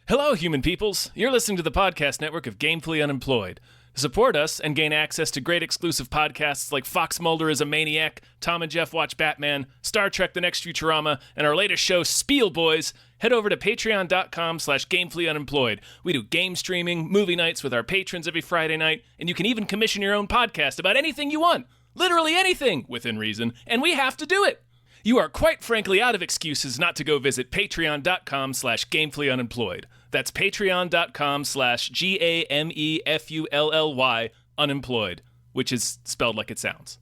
Hello, human peoples. You're listening to the podcast network of Gamefully Unemployed. To support us and gain access to great exclusive podcasts like Fox Mulder is a Maniac, Tom and Jeff Watch Batman, Star Trek The Next Futurama, and our latest show, Spiel Boys, head over to patreon.com/gamefullyunemployed. We do game streaming, movie nights with our patrons every Friday night, and you can even commission your own podcast about anything you want. Literally anything, within reason, and we have to do it. You are quite frankly out of excuses not to go visit patreon.com/gamefullyunemployed. That's patreon.com/GAMEFULLY unemployed, which is spelled like it sounds.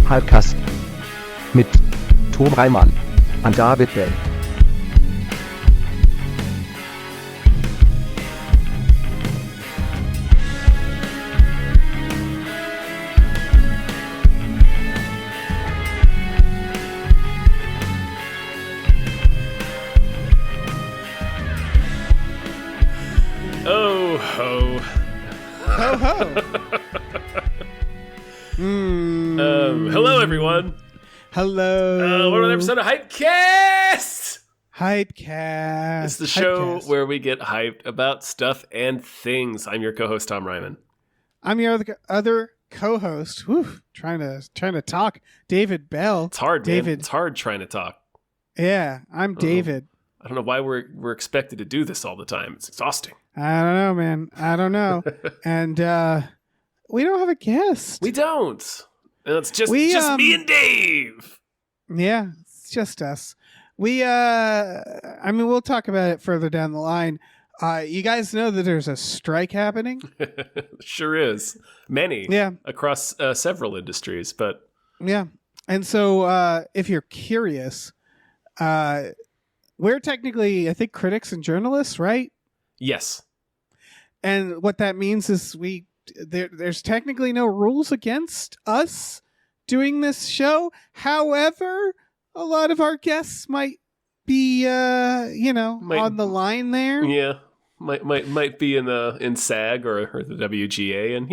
Hypecast mit Tom Reimann und David Bell. Oh ho. Ho ho. Hello, everyone. Hello. What another episode of Hypecast? Hypecast. It's the show where we get hyped about stuff and things. I'm your co-host, Tom Ryman. I'm your other co-host. Whew, trying to talk. David Bell. It's hard, David. man. It's hard trying to talk. Yeah, I'm David. I don't know why we're expected to do this all the time. It's exhausting. I don't know, man. I don't know. And we don't have a guest. We don't. And it's just me and Dave. Yeah, it's just us. We'll talk about it further down the line. You guys know that there's a strike happening? Sure is. Many. Yeah. Across several industries, but... Yeah. And so if you're curious, we're technically, I think, critics and journalists, right? Yes. And what that means is there's technically no rules against us doing this show. However, a lot of our guests might be, on the line there. Yeah, might be in SAG or the WGA, and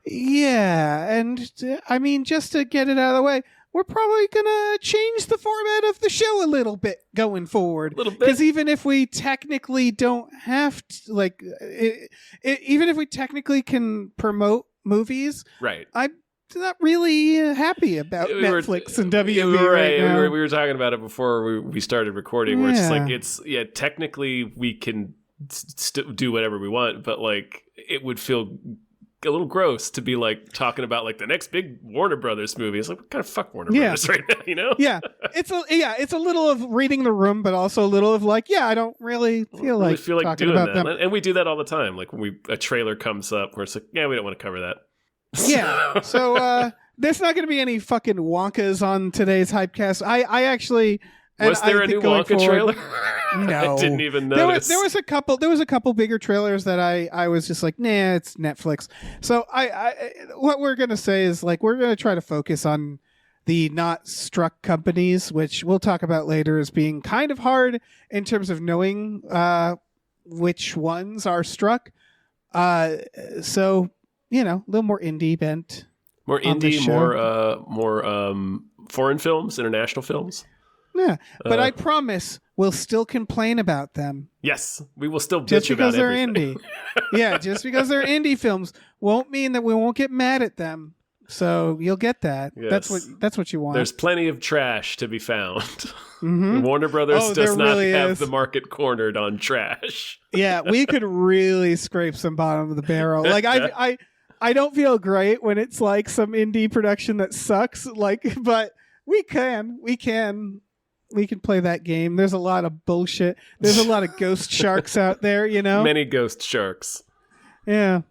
Yeah, and I mean, just to get it out of the way, we're probably gonna change the format of the show a little bit going forward. Because even if we technically don't have to, even if we technically can promote movies, right? I'm not really happy about Netflix and WB right now. We were talking about it before we started recording, where technically we can do whatever we want, but it would feel a little gross to be talking about the next big Warner Brothers movie. It's what kind of fuck Warner Brothers right now, Yeah, it's a little of reading the room, but also a little of I don't really feel like talking doing about that. them. And we do that all the time. When a trailer comes up, where it's we don't want to cover that. Yeah, so there's not going to be any fucking Wonkas on today's Hypecast. I actually... Was there a new Wonka trailer? No, I didn't even notice. There was a couple bigger trailers that I was just nah, it's Netflix. So I what we're gonna say is we're gonna try to focus on the not struck companies, which we'll talk about later as being kind of hard in terms of knowing which ones are struck. So a little more indie bent. More indie, more foreign films, international films. Yeah, but I promise we'll still complain about them. Yes, we will still bitch just because about they're everything. indie. Yeah, just because they're indie films won't mean that we won't get mad at them. So you'll get that. Yes. That's what you want. There's plenty of trash to be found. Mm-hmm. Warner Brothers does not really have is. the market cornered on trash. Yeah, we could really scrape some bottom of the barrel. I don't feel great when it's some indie production that sucks. But we can play that game. There's a lot of bullshit. There's a lot of ghost sharks out there, Many ghost sharks. Yeah.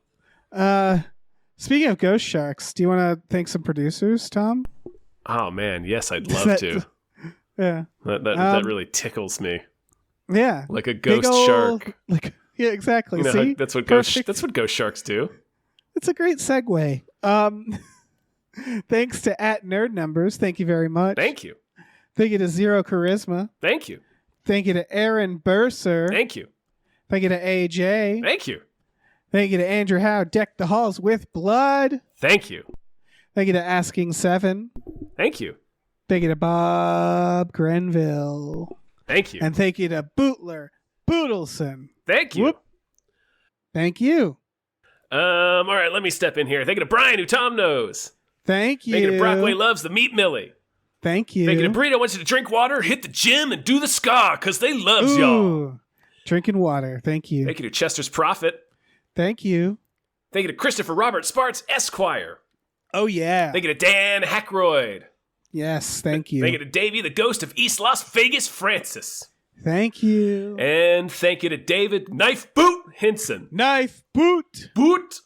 Speaking of ghost sharks, do you want to thank some producers, Tom? Oh man, yes, I'd love to. Yeah. That really tickles me. Yeah. Like a ghost shark. Yeah, exactly. See? That's what ghost sharks do. It's a great segue. Thanks to @NerdNumbers. Thank you very much. Thank you. Thank you to Zero Charisma. Thank you. Thank you to Aaron Burser. Thank you. Thank you to AJ. Thank you. Thank you to Andrew Howe, Deck the Halls with Blood. Thank you. Thank you to Asking Seven. Thank you. Thank you to Bob Grenville. Thank you. And thank you to Bootler Boodleson. Thank you. Whoop. Thank you. All right, let me step in here. Thank you to Brian, who Tom knows. Thank you. Thank you to Brockway Loves the Meat Millie. Thank you. Thank you to Burrito wants you to drink water, hit the gym, and do the ska, because they loves y'all. Drinking water. Thank you. Thank you to Chester's Prophet. Thank you. Thank you to Christopher Robert Sparts, Esquire. Oh, yeah. Thank you to Dan Hackroyd. Yes, thank you. Thank you to Davey, the ghost of East Las Vegas, Francis. Thank you. And thank you to David Knife Boot Hinson. Knife Boot. Boot.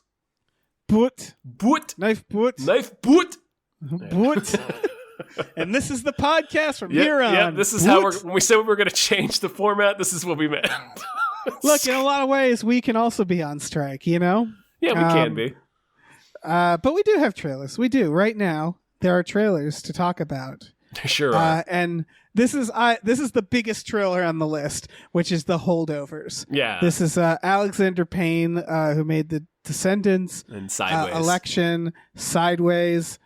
Boot. Boot. Knife Boot. Knife Boot. Boot. And this is the podcast from here on. Yeah, this is how when we said we were going to change the format, this is what we meant. Look, in a lot of ways, we can also be on strike, you know? Yeah, we can be. But we do have trailers. We do. Right now, there are trailers to talk about. Sure are. And this is the biggest trailer on the list, which is The Holdovers. Yeah. This is Alexander Payne, who made The Descendants, and Sideways. Election, Sideways.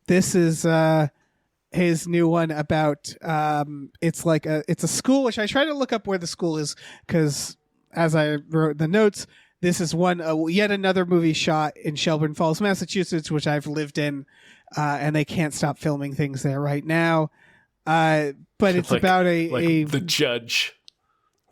This is his new one about it's a school, which I try to look up where the school is because as I wrote the notes, this is yet another movie shot in Shelburne Falls, Massachusetts, which I've lived in, and they can't stop filming things there right now. But it's about The Judge,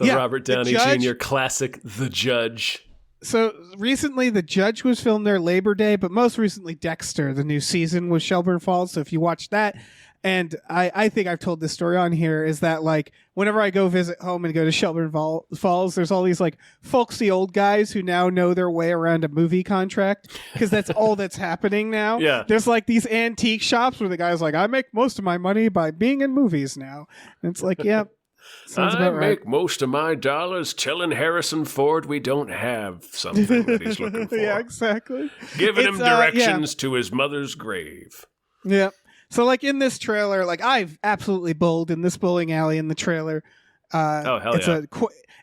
Robert Downey Jr. classic, The Judge. So recently, The Judge was filmed there Labor Day, but most recently, Dexter, the new season, was Shelburne Falls. So if you watch that, and I think I've told this story on here, is that like whenever I go visit home and go to Shelburne Falls, there's all these like folksy old guys who now know their way around a movie contract because that's all that's happening now. Yeah. There's like these antique shops where the guy's like, I make most of my money by being in movies now. And it's like, yeah. Sounds I about right. make most of my dollars telling Harrison Ford we don't have something that he's looking for. Yeah, exactly. Giving him directions to his mother's grave. Yeah. So, like, in this trailer, like, I've absolutely bowled in this bowling alley in the trailer. Oh, hell yeah.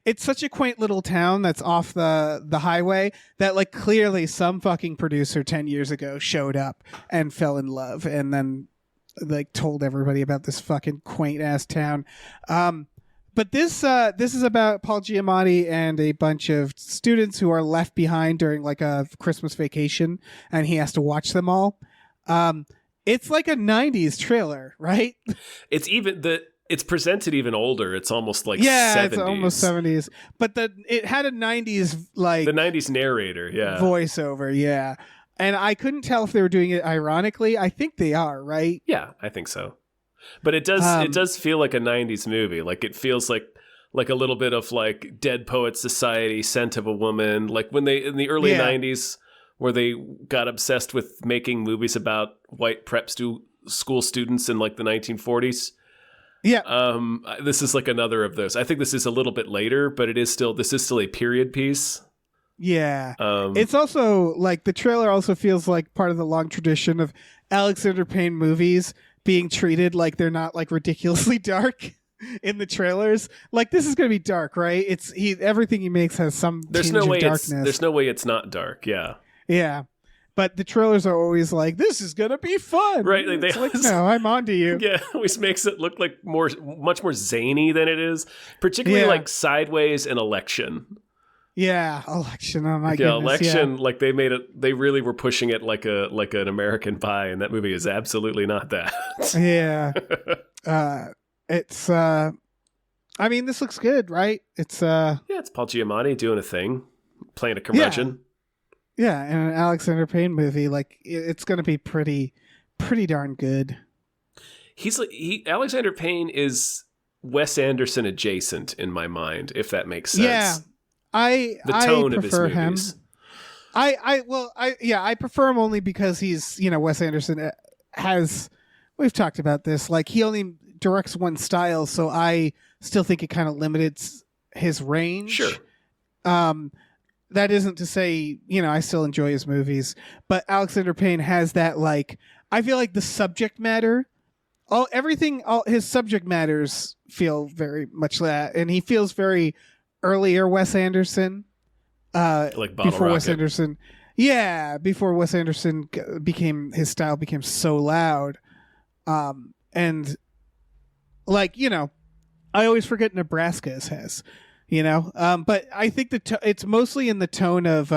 It's such a quaint little town that's off the highway that, like, clearly some fucking producer 10 years ago showed up and fell in love and then, like, told everybody about this fucking quaint-ass town. But this is about Paul Giamatti and a bunch of students who are left behind during like a Christmas vacation, and he has to watch them all. It's like a 90s trailer, right? It's presented even older. It's almost like 70s. It's almost 70s. But it had a 90s like the 90s narrator, yeah. Voiceover, yeah. And I couldn't tell if they were doing it ironically. I think they are, right? Yeah, I think so. But it does feel like a 90s movie. Like it feels like a little bit of like Dead Poets Society, Scent of a Woman, like when they in the early 90s where they got obsessed with making movies about white prep school students in like the 1940s. Yeah. This is like another of those. I think this is a little bit later, but this is still a period piece. Yeah. It's also like the trailer also feels like part of the long tradition of Alexander Payne movies being treated like they're not like ridiculously dark in the trailers. Like this is going to be dark, right? Everything he makes has some tinge of darkness. There's no way it's not dark. Yeah. Yeah. But the trailers are always like, this is going to be fun. Right. It's like, no, I'm onto you. Yeah. Always makes it look like much more zany than it is. Particularly like Sideways and Election. Yeah, Election. Oh my goodness. Election. Like they made it. They really were pushing it like an American Pie, and that movie is absolutely not that. Yeah. It's. I mean, this looks good, right? It's. Yeah, it's Paul Giamatti doing a thing, playing a curmudgeon. Yeah, in an Alexander Payne movie, like it's going to be pretty darn good. Alexander Payne is Wes Anderson adjacent in my mind, if that makes sense. Yeah. I tone of his movies. Him. I prefer him only because he's, Wes Anderson we've talked about this, like he only directs one style, so I still think it kind of limits his range. Sure. That isn't to say, I still enjoy his movies, but Alexander Payne has that, like, I feel like the subject matter, all his subject matters feel very much that, and he feels very earlier Wes Anderson. Like Bottle before Wes Rocket. Anderson. Yeah, before Wes Anderson his style became so loud. And like, you know, I always forget Nebraska is his, you know? But I think it's mostly in the tone of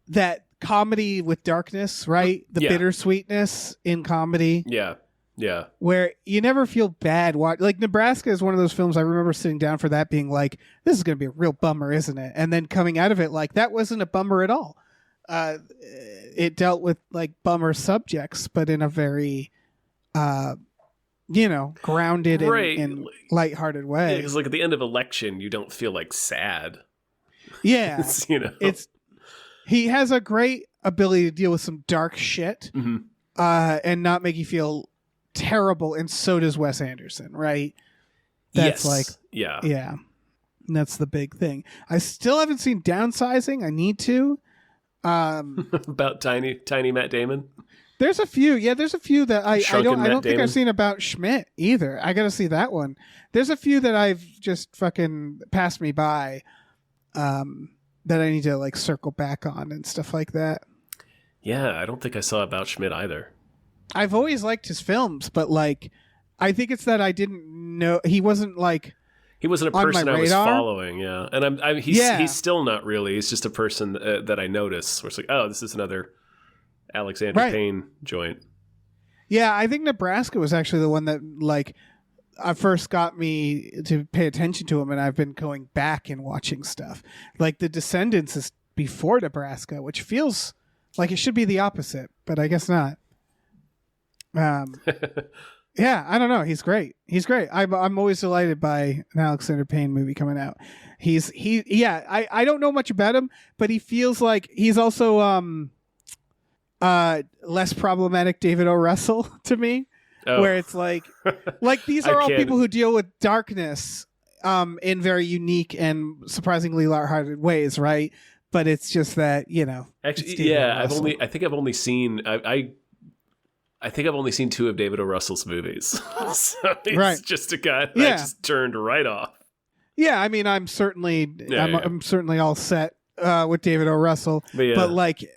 that comedy with darkness, right? The bittersweetness in comedy. Yeah. Yeah. Where you never feel bad. Like Nebraska is one of those films I remember sitting down for that being like, this is going to be a real bummer, isn't it? And then coming out of it like, that wasn't a bummer at all. It dealt with like bummer subjects, but in a very, you know, grounded and lighthearted way. Yeah, because like at the end of Election, you don't feel like sad. Yeah. You know, he has a great ability to deal with some dark shit, and not make you feel terrible, and so does Wes Anderson, right? That's like, yeah, that's the big thing. I still haven't seen Downsizing. I need to. About tiny Matt Damon. There's a few that I don't think I've seen about Schmidt either. I got to see that one. There's a few that I've just fucking passed me by, that I need to like circle back on and stuff like that. Yeah, I don't think I saw About Schmidt either. I've always liked his films, but like, I think it's that I didn't know he wasn't a person I was following. Yeah, and he's still not really. He's just a person that I notice. Where it's like, oh, this is another Alexander Payne joint. Yeah, I think Nebraska was actually the one that like first got me to pay attention to him, and I've been going back and watching stuff. Like The Descendants is before Nebraska, which feels like it should be the opposite, but I guess not. Yeah, I don't know. He's great. I'm always delighted by an Alexander Payne movie coming out. I don't know much about him, but he feels like he's also less problematic David O. Russell to me, where it's like these are all people who deal with darkness in very unique and surprisingly lighthearted ways, right? But it's just that, you know. Actually, yeah, I think I've only seen two of David O. Russell's movies. So he's just a guy that I just turned right off. Yeah, I mean, I'm certainly all set with David O. Russell, but like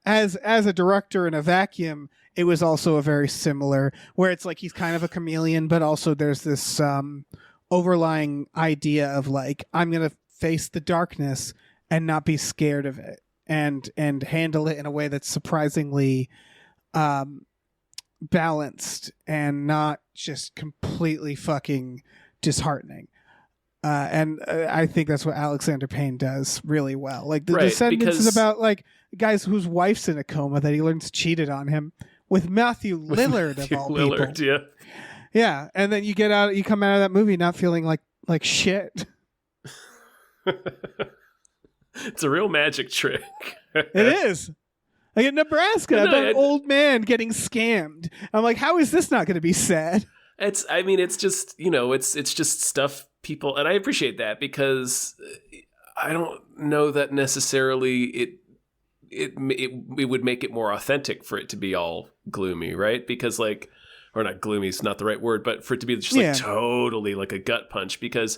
as a director in a vacuum, it was also a very similar where it's like he's kind of a chameleon, but also there's this overlying idea of like, I'm gonna face the darkness and not be scared of it, and handle it in a way that's surprisingly balanced and not just completely fucking disheartening. And I think that's what Alexander Payne does really well. Like The Descendants is about like guys whose wife's in a coma that he learns cheated on him with Matthew Lillard of all people. Yeah, and then you come out of that movie not feeling like shit. It's a real magic trick. It is. Like in Nebraska, about an old man getting scammed. I'm like, how is this not going to be sad? It's just, you know, it's just stuff people, and I appreciate that because I don't know that necessarily it would make it more authentic for it to be all gloomy, right? Because like, or not gloomy is not the right word, but for it to be just like totally like a gut punch, because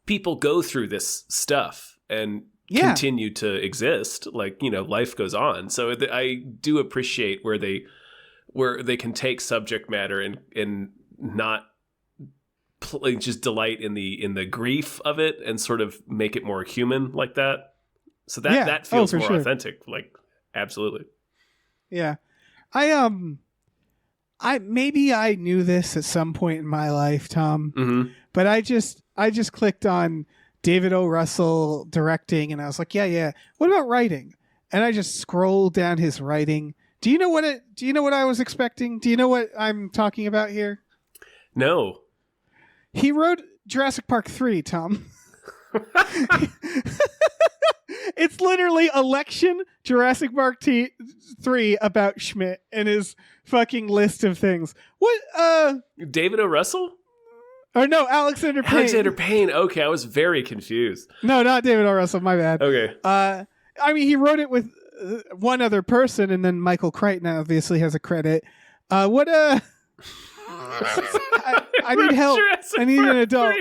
people go through this stuff and continue to exist. Like, you know, life goes on. So I do appreciate where they can take subject matter and not just delight in the grief of it and sort of make it more human like that. So that feels more authentic. Like, absolutely. Yeah. I maybe I knew this at some point in my life, Tom, but I just clicked on David O. Russell directing, and I was like, yeah. What about writing? And I just scrolled down his writing. Do you know what I was expecting? Do you know what I'm talking about here? No. He wrote Jurassic Park 3, Tom. It's literally Election, Jurassic Park 3 about Schmidt and his fucking list of things. What? David O. Russell? Or no, Alexander Payne. Alexander Payne. Okay, I was very confused. No, not David O. Russell. My bad. Okay. I mean, he wrote it with one other person, and then Michael Crichton obviously has a credit. I need help. I need an adult.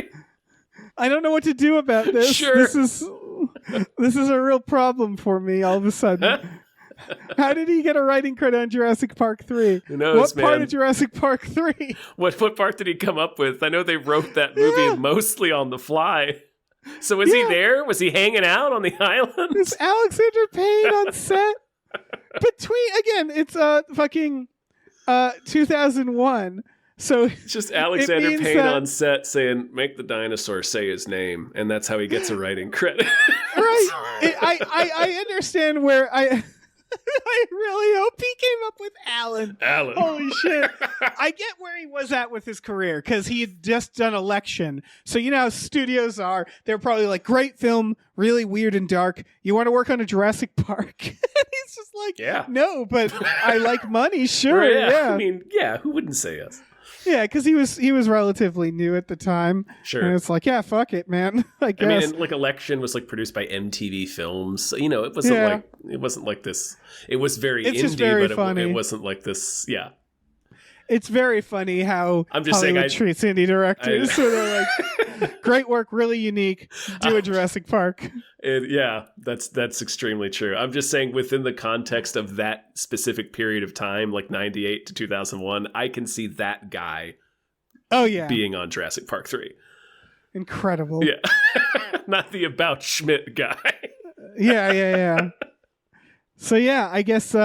I don't know what to do about this. Sure. This is This is a real problem for me all of a sudden. How did he get a writing credit on Jurassic Park 3? Who knows, what part of Jurassic Park 3? What part did he come up with? I know they wrote that movie mostly on the fly. So was he there? Was he hanging out on the island? Is Alexander Payne on set? It's fucking 2001. So it's just Alexander Payne on set saying, "Make the dinosaur say his name," and that's how he gets a writing credit. Right. I understand where I really hope he came up with Alan. Holy shit. I get where he was at with his career because he had just done Election. So you know how studios are. They're probably like, great film, really weird and dark. You want to work on a Jurassic Park? He's just like, no, but I like money. Sure. Right, yeah. I mean, who wouldn't say yes? Yeah, because he was relatively new at the time. Sure. And it's like, yeah, fuck it, man. I guess. I mean, and like Election was like produced by MTV Films. So, you know, it wasn't like this. It was very indie, but funny. It wasn't like this. Yeah. It's very funny how I'm just Hollywood treats indie directors. So they're like, great work, really unique. Do a Jurassic Park. That's extremely true. I'm just saying within the context of that specific period of time, like 98 to 2001, I can see that guy being on Jurassic Park 3. Incredible. Yeah. Not the About Schmidt guy. Yeah. So I guess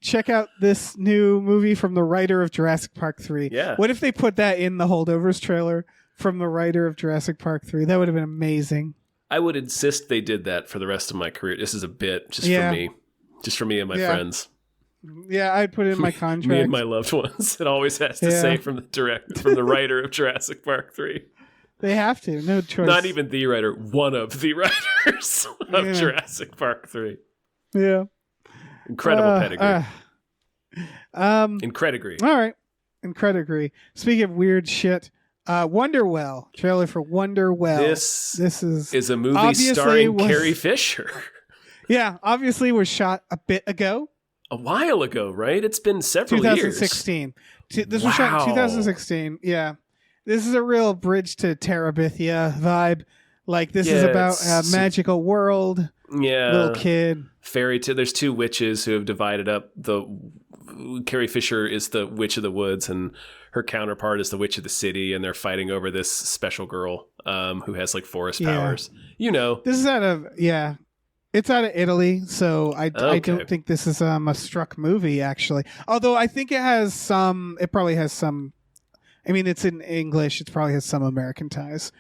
check out this new movie from the writer of Jurassic Park 3. Yeah. What if they put that in the Holdovers trailer from the writer of Jurassic Park 3? That would have been amazing. I would insist they did that for the rest of my career. This is a bit just for me and my friends. Yeah, I'd put it in my contract. Me and my loved ones. It always has to say from the writer of Jurassic Park 3. They have to. No choice. Not even the writer, one of the writers of Jurassic Park 3. Yeah. Incredible pedigree. Incredigree. All right. Incredigree. Speaking of weird shit, Wonderwell. Trailer for Wonderwell. This is a movie starring Carrie Fisher. Yeah, obviously was shot a bit ago. A while ago, right? It's been several 2016. years. This was shot in 2016. Yeah. This is a real Bridge to Terabithia vibe. Like, this is about a magical world. Yeah. Little kid. Fairy tale. There's two witches who have divided up. Carrie Fisher is the Witch of the Woods, and her counterpart is the Witch of the City, and they're fighting over this special girl who has like forest powers. You know. This is it's out of Italy, so I don't think this is a struck movie, actually. Although I think it probably has some, I mean, it's in English, it probably has some American ties.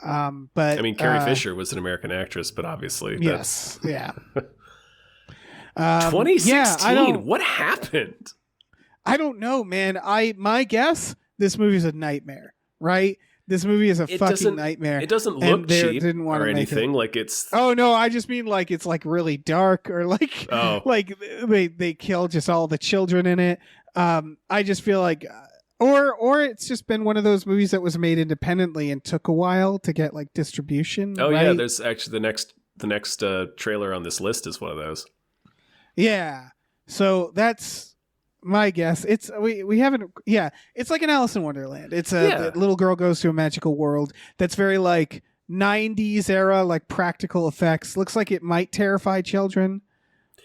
But I mean, Carrie Fisher was an American actress, but obviously yes, yeah. 2016. What happened? I don't know, man. My guess, this movie's a nightmare, right? This movie is a fucking nightmare. It doesn't look cheap didn't want or to anything. Make it. Like it's. Oh no, I just mean like it's like really dark or like like they kill just all the children in it. I just feel like. Or it's just been one of those movies that was made independently and took a while to get like distribution. Oh right? yeah, there's actually the next trailer on this list is one of those. Yeah, so that's my guess. It's we haven't. Yeah, it's like an Alice in Wonderland. It's the little girl goes to a magical world that's very like 90s era, like practical effects. Looks like it might terrify children.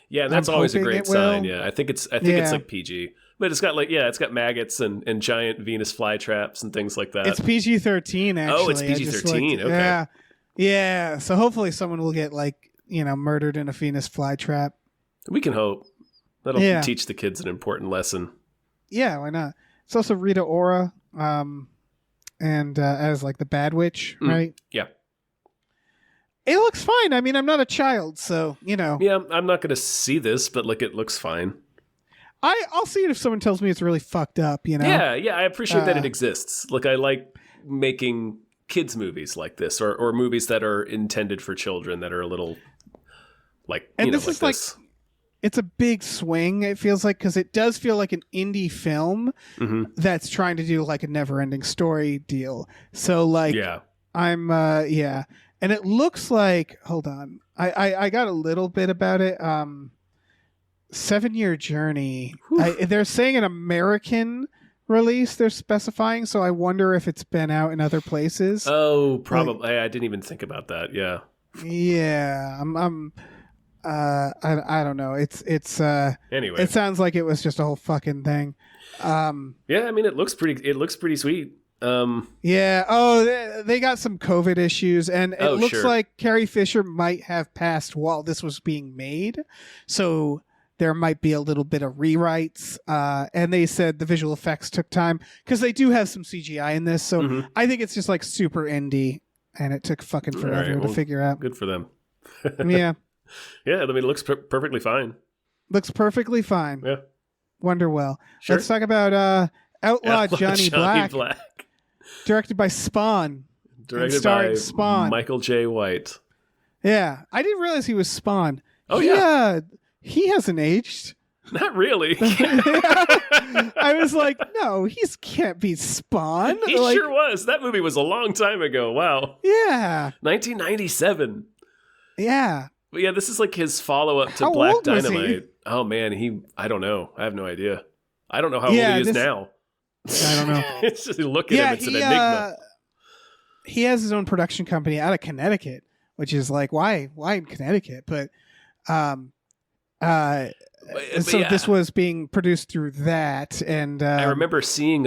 Yeah, that's always a great sign. Yeah, I think it's like PG. But it's got it's got maggots and giant Venus flytraps and things like that. It's PG-13 actually. Oh, it's PG-13. Okay. Yeah. Yeah. So hopefully someone will get murdered in a Venus flytrap. We can hope. That'll teach the kids an important lesson. Yeah, why not? It's also Rita Ora, and as like the Bad Witch, right? Yeah. It looks fine. I mean, I'm not a child, so Yeah, I'm not going to see this, but it looks fine. I'll see it if someone tells me it's really fucked up, Yeah, I appreciate that it exists. I like making kids movies like this, or movies that are intended for children that are a little this. It's a big swing, it feels like, because it does feel like an indie film that's trying to do like a never-ending story deal. So I'm and it looks like, hold on, I got a little bit about it. 7-year journey. They're saying an American release they're specifying, so I wonder if it's been out in other places. Oh, probably. I didn't even think about that. Yeah. Yeah, I don't know. Anyway, it sounds like it was just a whole fucking thing. Yeah, I mean, it looks pretty sweet. Yeah. Oh, they got some COVID issues, and it looks sure. like Carrie Fisher might have passed while this was being made, so there might be a little bit of rewrites. And they said the visual effects took time because they do have some CGI in this, so I think it's just like super indie, and it took fucking forever to figure out. Good for them. Yeah. Yeah, I mean, it looks perfectly fine. Looks perfectly fine. Yeah. Wonderwell. Sure. Let's talk about Outlaw Johnny Black. Directed by Spawn. Directed by Spawn. Michael J. White. Yeah. I didn't realize he was Spawn. Oh, yeah. He hasn't aged. Not really. I was like, no, he can't be Spawn. He sure was. That movie was a long time ago. Wow. Yeah. 1997. Yeah. But yeah, this is like his follow-up to How Black old was he? Dynamite. Oh, man. I don't know. I have no idea. I don't know how old he is now. I don't know. It's just, look at him. It's an enigma. He has his own production company out of Connecticut, which is like, why in Connecticut? But this was being produced through that, and I remember seeing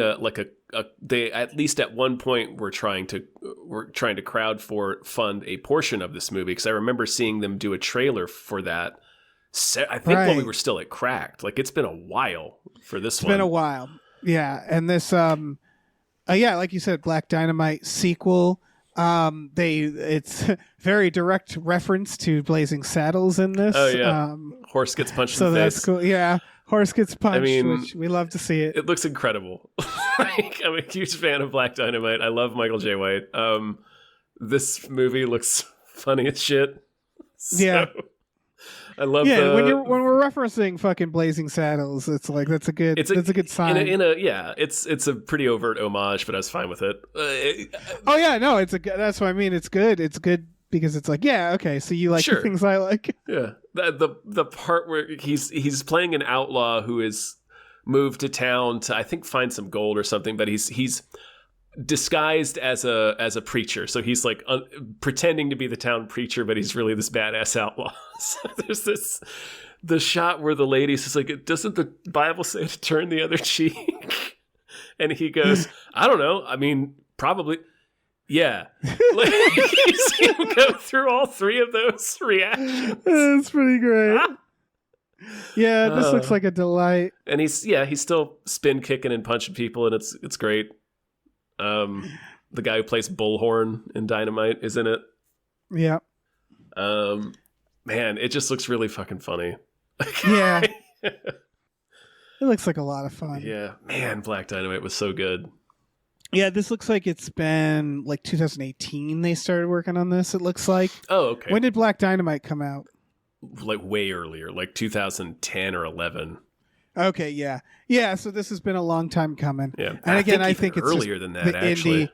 they at least at one point were trying to fund a portion of this movie, because I remember seeing them do a trailer for that. I think when we were still at Cracked, like it's been a while for this one. It's been a while, yeah. And this, like you said, Black Dynamite sequel. It's very direct reference to Blazing Saddles in this. Oh yeah, horse gets punched in the face. So that's cool. Yeah, horse gets punched. I mean, which we love to see it. It looks incredible. I'm a huge fan of Black Dynamite. I love Michael J. White. This movie looks funny as shit. Yeah. I love when we're referencing fucking Blazing Saddles, it's like that's a good sign. It's a pretty overt homage, but I was fine with it. That's what I mean. It's good. It's good because it's like, yeah, okay, so you like the things I like. Yeah, the part where he's playing an outlaw who is moved to town to, I think, find some gold or something, but he's disguised as a preacher, so he's like pretending to be the town preacher, but he's really this badass outlaw. So there's the shot where the lady says, like, doesn't the Bible say to turn the other cheek? And he goes, I don't know, I mean, probably, yeah. Like, you see him go through all three of those reactions. That's pretty great. Yeah, this looks like a delight. And he's still spin kicking and punching people, and it's great. The guy who plays Bullhorn in Dynamite is in it. Yeah. Man, it just looks really fucking funny. Yeah. It looks like a lot of fun. Yeah. Man, Black Dynamite was so good. Yeah, this looks like it's been like 2018 they started working on this, it looks like. Oh, okay. When did Black Dynamite come out? Like way earlier, like 2010 or 11. Okay, yeah. Yeah, so this has been a long time coming. Yeah. And again, I think it's earlier than that, actually.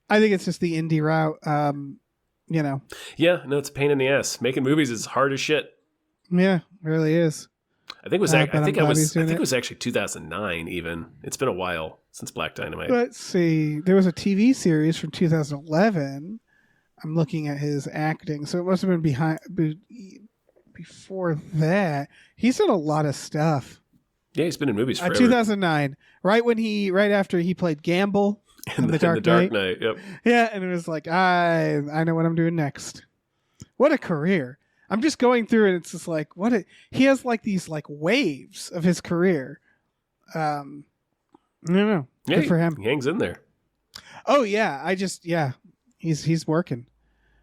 I think it's just the indie route, Yeah, no, it's a pain in the ass. Making movies is hard as shit. Yeah, it really is. I think it was actually 2009 even. It's been a while since Black Dynamite. Let's see. There was a TV series from 2011. I'm looking at his acting, so it must have been before that. He's done a lot of stuff. Yeah, he's been in movies forever. 2009, right after he played Gamble in The Dark Knight. Yep. Yeah, and it was like, I know what I'm doing next. What a career. I'm just going through and it's just like, he has like these like waves of his career. I don't know. Yeah, good for him. He hangs in there. Oh yeah, he's working.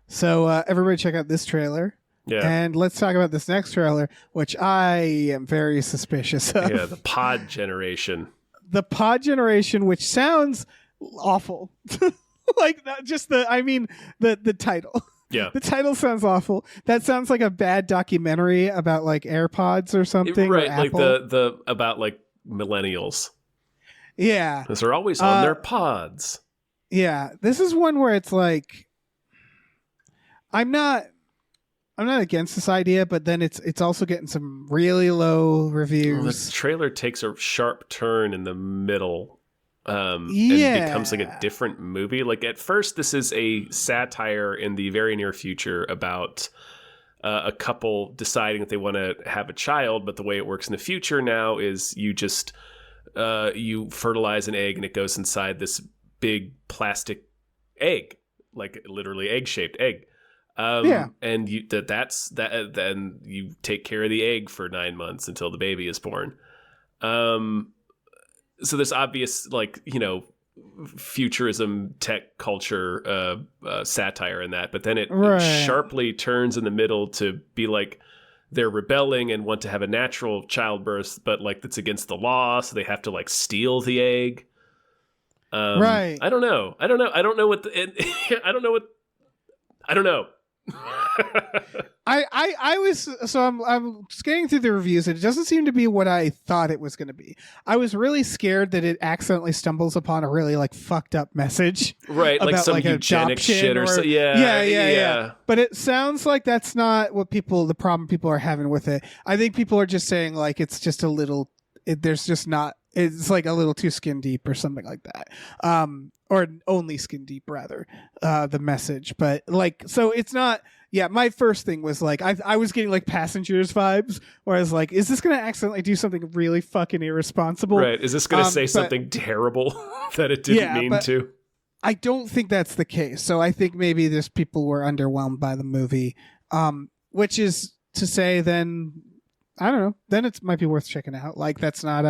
So everybody check out this trailer. Yeah. And let's talk about this next trailer, which I am very suspicious of. Yeah, the Pod Generation. The Pod Generation, which sounds awful. Like that, the title. Yeah. The title sounds awful. That sounds like a bad documentary about like AirPods or something. Right, or like Apple. the about like millennials. Yeah. Because they're always on their pods. Yeah. This is one where it's like, I'm not against this idea, but then it's also getting some really low reviews. Well, the trailer takes a sharp turn in the middle. and becomes like a different movie. Like at first, this is a satire in the very near future about a couple deciding that they want to have a child, but the way it works in the future now is you just you fertilize an egg and it goes inside this big plastic egg, like literally egg-shaped egg. And then you take care of the egg for 9 months until the baby is born. So there's obvious, like, you know, futurism, tech culture, satire in that, but then it sharply turns in the middle to be like they're rebelling and want to have a natural childbirth, but like that's against the law, so they have to like steal the egg. I don't know. I don't know what I don't know. I'm scanning through the reviews and it doesn't seem to be what I thought it was going to be. I was really scared that it accidentally stumbles upon a really like fucked up message, right? Like some like eugenic shit or so. Yeah. But it sounds like that's not what the problem people are having with it. I think people are just saying like it's just a little. It's like a little too skin deep or something like that. Or only skin deep rather, the message. But like, so it's not, my first thing was like, I was getting like Passengers vibes where I was like, is this going to accidentally do something really fucking irresponsible? Right. Is this going to say something terrible that it didn't mean to? I don't think that's the case. So I think maybe there's people were underwhelmed by the movie, which is to say then, I don't know, then it might be worth checking out. Like that's not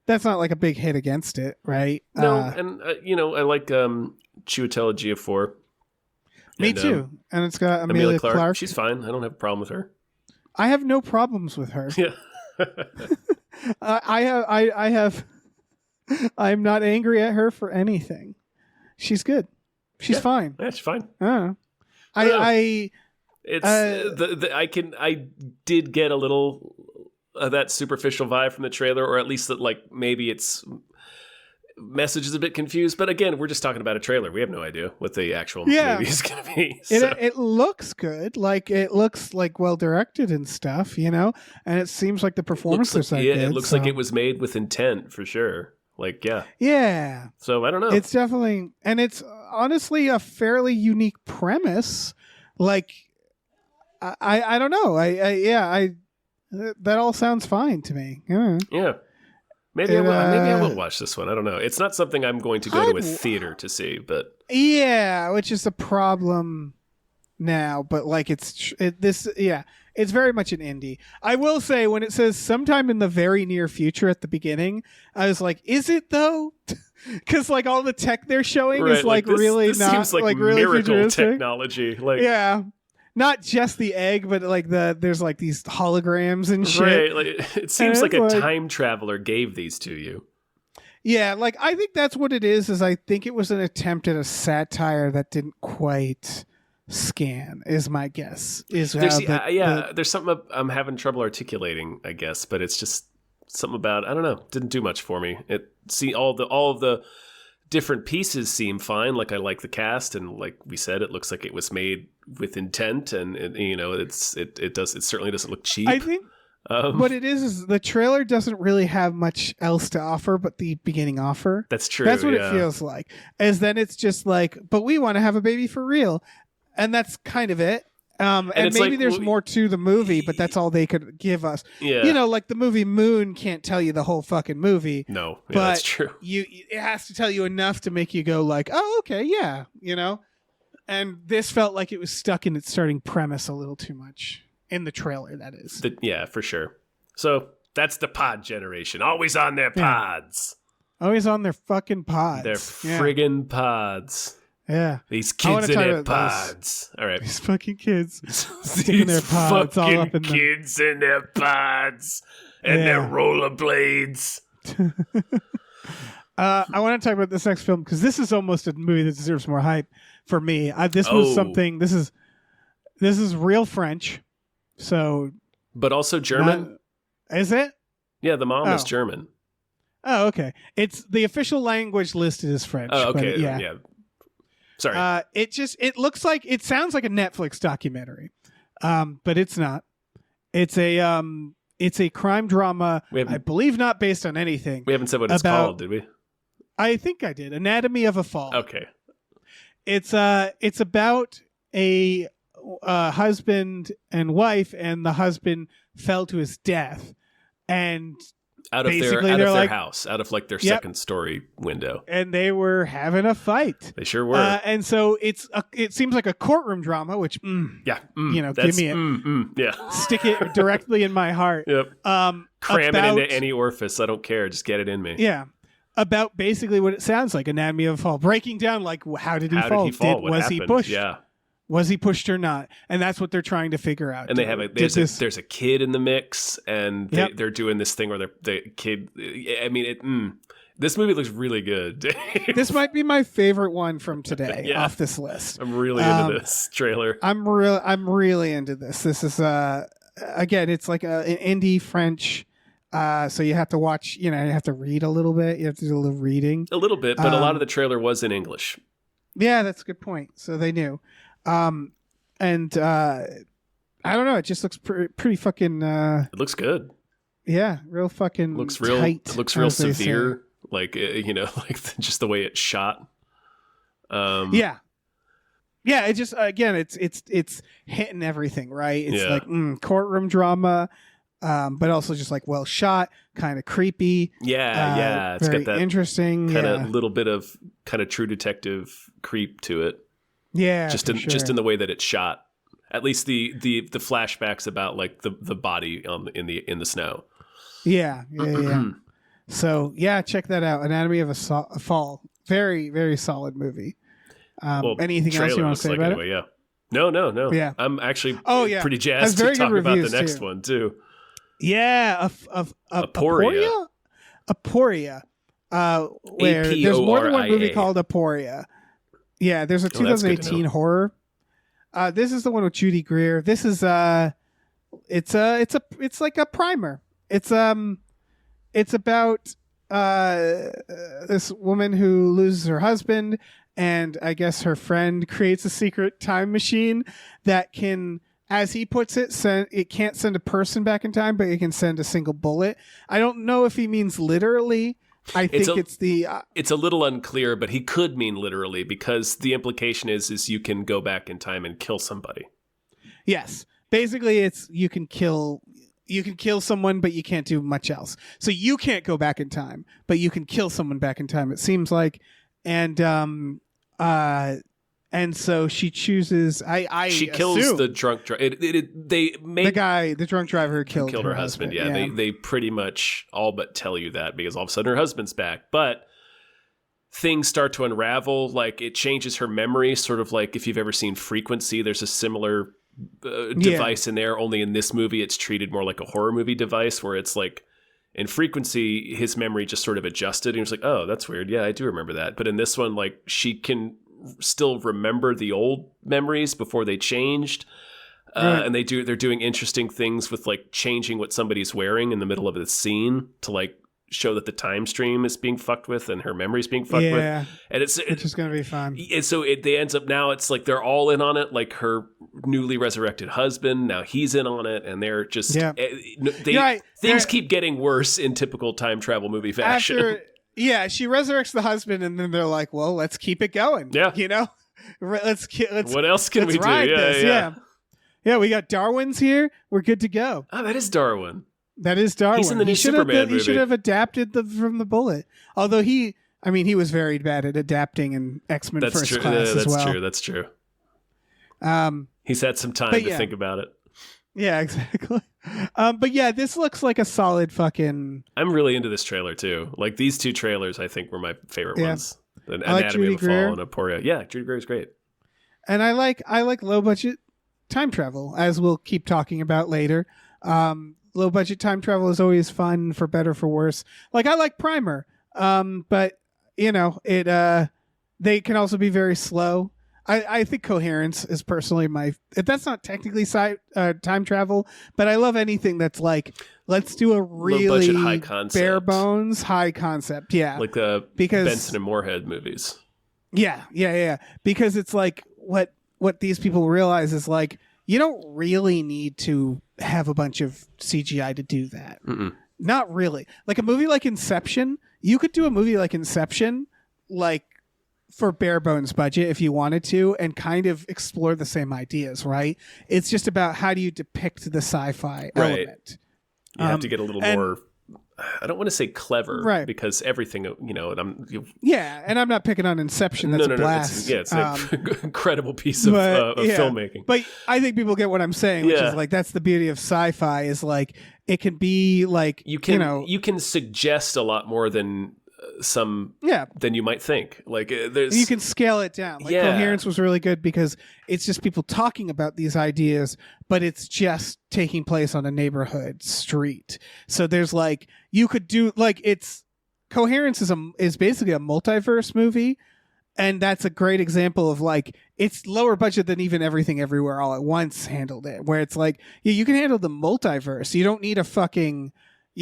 like a big hit against it, right? No, and I like Chiwetel Ejiofor. Me too. And it's got Emilia Clarke. She's fine. I don't have a problem with her. I have no problems with her. Yeah. I'm not angry at her for anything. She's good. She's fine. Yeah, she's fine. I did get a little that superficial vibe from the trailer, or at least that like maybe its message is a bit confused. But again, we're just talking about a trailer. We have no idea what the actual movie is going to be. So. It looks good. Like it looks like well directed and stuff, you know. And it seems like the performances are good. It looks like it was made with intent for sure. Like yeah. So I don't know. It's definitely, and it's honestly a fairly unique premise. Like I don't know. That all sounds fine to me. Yeah. Maybe I will watch this one. I don't know. It's not something I'm going to go to a theater to see, but yeah, which is the problem now. But like it's very much an indie. I will say when it says sometime in the very near future at the beginning, I was like, is it though? Because like all the tech they're showing is like this, really this not seems like really miracle futuristic technology. Like not just the egg, but like there's like these holograms and shit. Right. Like, it seems like a time traveler gave these to you. Yeah, like I think that's what it is I think it was an attempt at a satire that didn't quite scan, is my guess. There's something I'm having trouble articulating, I guess, but it's just something about, I don't know, didn't do much for me. All of the different pieces seem fine. Like I like the cast, and like we said, it looks like it was made with intent, and it certainly doesn't look cheap. I think what it is the trailer doesn't really have much else to offer but the beginning offer. That's true. That's what it feels like. As then it's just like, but we want to have a baby for real, and that's kind of it. And maybe like, there's more to the movie, but that's all they could give us. Yeah. Like the movie Moon can't tell you the whole fucking movie. No, but that's true. It has to tell you enough to make you go like, oh, okay, yeah, And this felt like it was stuck in its starting premise a little too much in the trailer. That is. Yeah, for sure. So that's the pod generation, always on their pods. Always on their fucking pods. Their friggin' pods. Yeah. These kids in their pods. All right. These fucking kids sticking their pods all up in kids in their pods and their rollerblades. I want to talk about this next film because this is almost a movie that deserves more hype for me. This was something. This is real French, so. But also German. Is it? Yeah, the mom is German. Oh, okay. It's the official language listed as French. Oh, okay. Yeah. Sorry. It looks like, it sounds like a Netflix documentary, but it's not. It's a crime drama. I believe not based on anything. We haven't said what it's called, did we? I think I did. Anatomy of a Fall. Okay. It's about a husband and wife, and the husband fell to his death, and out of their house, out of like their second story window, and they were having a fight. They sure were. And so it seems like a courtroom drama, which give me it. Stick it directly in my heart. Yep. Cram it into any orifice. I don't care. Just get it in me. Yeah. About basically what it sounds like, Anatomy of a Fall, breaking down like how did he fall? Was he pushed? Yeah. Was he pushed or not? And that's what they're trying to figure out. And they have there's a kid in the mix, and they're doing this thing where the kid. I mean, this movie looks really good. This might be my favorite one from today off this list. I'm really into this trailer. I'm really into this. This is again, it's like an indie French. So you have to watch. You have to read a little bit. You have to do a little reading. A little bit, but a lot of the trailer was in English. Yeah, that's a good point. So they knew. And I don't know. It just looks pretty fucking. It looks good. Yeah, real fucking. Looks real. Tight, looks real severe. Like like just the way it's shot. Yeah. It just it's hitting everything right. It's like courtroom drama, but also just like well shot, kind of creepy. Yeah. It's very got that interesting kind of little bit of kind of True Detective creep to it. Yeah, just in the way that it's shot. At least the flashbacks about like the body in the snow. Yeah. So check that out. Anatomy of a Fall. Very, very solid movie. Anything else you want to say about it? Yeah. No. Yeah. I'm actually pretty jazzed to talk about the next one too. Yeah, Aporia. Aporia. Where there's more than one movie called Aporia. Yeah, there's a 2018 horror. This is the one with Judy Greer. This is it's like a primer. It's about this woman who loses her husband, and I guess her friend creates a secret time machine that can, as he puts it, it can't send a person back in time, but it can send a single bullet. I don't know if he means literally. I think it's a little unclear, but he could mean literally, because the implication is you can go back in time and kill somebody. Yes. Basically it's you can kill someone, but you can't do much else. So you can't go back in time, but you can kill someone back in time, it seems like. And so she chooses. She kills the drunk driver. The drunk driver who killed her husband. Yeah, they pretty much all but tell you that, because all of a sudden her husband's back. But things start to unravel. Like it changes her memory. Sort of like if you've ever seen Frequency, there's a similar device in there. Only in this movie, it's treated more like a horror movie device, where it's like in Frequency, his memory just sort of adjusted, and he was like, "Oh, that's weird. Yeah, I do remember that." But in this one, like she can still remember the old memories before they changed, and they're doing interesting things with like changing what somebody's wearing in the middle of the scene to like show that the time stream is being fucked with and her memory's being fucked with, and it's just gonna be fun. And so they ends up now it's like they're all in on it. Like her newly resurrected husband, now he's in on it, and they're just things keep getting worse in typical time travel movie fashion. She resurrects the husband, and then they're like, "Well, let's keep it going." Yeah, let's. What else can we do? Yeah. We got Darwin's here. We're good to go. Oh, that is Darwin. He's in the new Superman movie. He should have adapted from the bullet. Although he was very bad at adapting in X-Men First Class as well. That's true. He's had some time to think about it. Yeah, exactly. But yeah, this looks like a solid fucking. I'm really into this trailer too. Like these two trailers, I think were my favorite ones. The Anatomy of a Fall and Aporia. Yeah, Judy Greer is great. And I like low budget time travel, as we'll keep talking about later. Low budget time travel is always fun, for better for worse. Like I like Primer, but they can also be very slow. I think Coherence is personally that's not technically time travel, but I love anything that's like, let's do a really low budget, high concept, bare bones, high concept. Yeah. Like the Benson and Moorhead movies. Yeah. Because it's like what these people realize is like, you don't really need to have a bunch of CGI to do that. Mm-mm. Not really. Like a movie like Inception, you could do a movie like Inception, like for bare bones budget if you wanted to, and kind of explore the same ideas, right? It's just about how do you depict the sci-fi element. You have to get a little more, I don't want to say clever, right? Because everything, and and I'm not picking on Inception. That's a blast. It's an incredible piece of filmmaking. But I think people get what I'm saying, which is like that's the beauty of sci-fi is like it can be like you can suggest a lot more than than you might think. Like you can scale it down. Like Coherence was really good because it's just people talking about these ideas, but it's just taking place on a neighborhood street. So there's like you could do like Coherence is basically a multiverse movie, and that's a great example of like it's lower budget than even Everything Everywhere All at Once handled it, where it's like you can handle the multiverse. You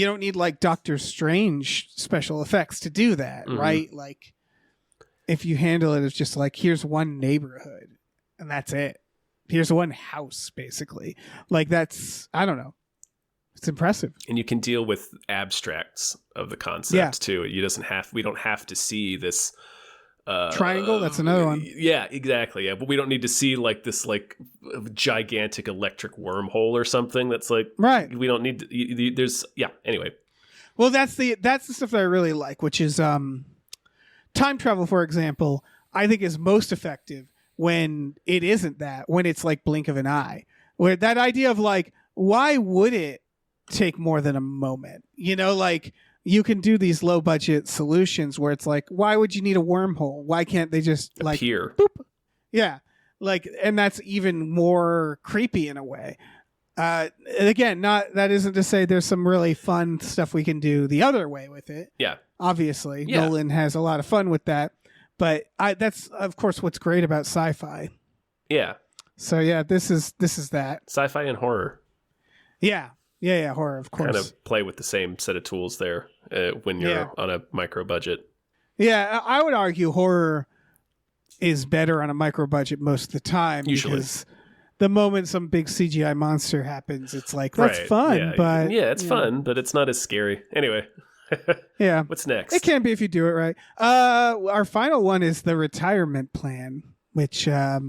don't need like Doctor Strange special effects to do that, right? Like if you handle it as just like here's one neighborhood and that's it. Here's one house basically. Like that's I don't know. It's impressive. And you can deal with abstracts of the concept too. We don't have to see this triangle, that's another one. Yeah, exactly. Yeah, but we don't need to see like this like gigantic electric wormhole or something. That's like right. We don't need to. There's Anyway, well, that's the stuff that I really like, which is time travel, for example. I think is most effective when it isn't that. When it's like blink of an eye. Where that idea of like, why would it take more than a moment? Like. You can do these low budget solutions where it's like, why would you need a wormhole? Why can't they just like appear? Boop? Yeah. Like, and that's even more creepy in a way. Again, that isn't to say there's some really fun stuff we can do the other way with it. Yeah. Obviously, Nolan has a lot of fun with that, but that's of course what's great about sci-fi. Yeah. So yeah, this is that. Sci-fi and horror. Yeah. Yeah, horror, of course. Kind of play with the same set of tools there when you're on a micro budget. Yeah, I would argue horror is better on a micro budget most of the time. Usually. Because the moment some big CGI monster happens, it's like, that's fun, but... Yeah, it's fun, but it's not as scary. Anyway. Yeah. What's next? It can be if you do it right. Our final one is the retirement plan, which... little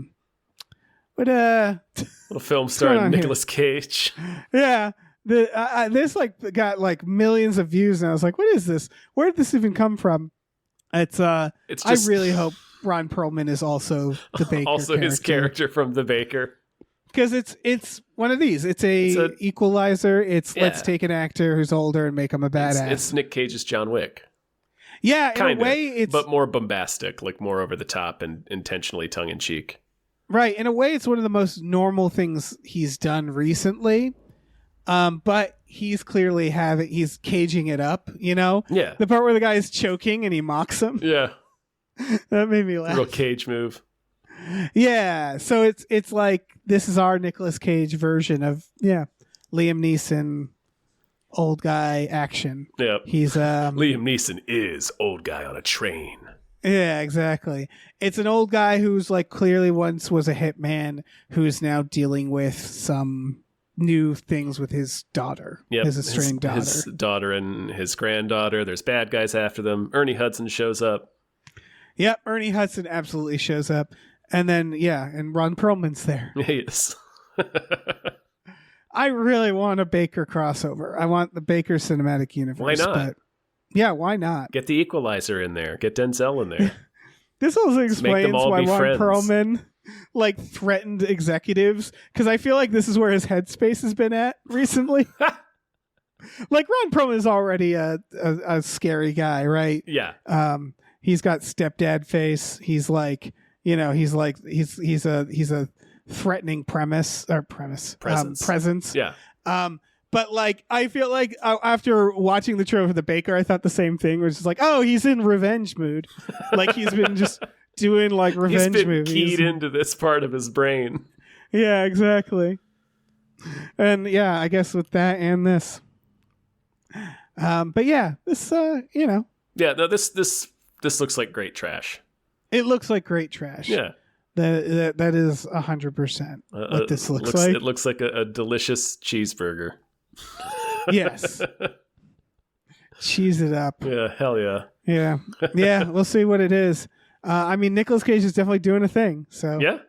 film starring Nicolas Cage. Yeah. This like got like millions of views, and I was like, "What is this? Where did this even come from?" It's just, I really hope Ron Perlman is also the Baker, also character. His character from The Baker, because it's one of these. It's a equalizer. Let's take an actor who's older and make him a badass. It's Nick Cage's John Wick. Yeah, Kinda, in a way, but more bombastic, like more over the top and intentionally tongue in cheek. Right. In a way, it's one of the most normal things he's done recently. But he's clearly he's caging it up, Yeah. The part where the guy is choking and he mocks him. Yeah. That made me laugh. Real Cage move. Yeah. So it's like, this is our Nicolas Cage version of, Liam Neeson, old guy action. Yeah. He's, Liam Neeson is old guy on a train. Yeah, exactly. It's an old guy who's like clearly once was a hitman who's now dealing with some new things with his daughter, his estranged daughter. His daughter and his granddaughter. There's bad guys after them. Ernie Hudson shows up. Yep, Ernie Hudson absolutely shows up. And then, and Ron Perlman's there. Yes. I really want a Baker crossover. I want the Baker cinematic universe. Why not? But yeah, why not? Get the Equalizer in there. Get Denzel in there. This also explains why Ron friends. Perlman threatened executives, because I feel like this is where his headspace has been at recently. Like Ron Perlman is already a scary guy, right? Yeah. He's got stepdad face. He's like, he's a threatening presence. Yeah. But like, I feel like after watching the trailer for The Baker, I thought the same thing, which is like, oh, he's in revenge mood. Like he's been just doing like revenge movies. He's been keyed into this part of his brain. Yeah, exactly. And I guess with that and this. But yeah, this, Yeah, no, this looks like great trash. It looks like great trash. Yeah. That is 100% what this looks like. It looks like a delicious cheeseburger. Yes. cheese it up. Yeah, hell yeah. Yeah, we'll see what it is. I mean, Nicolas Cage is definitely doing a thing. So yeah,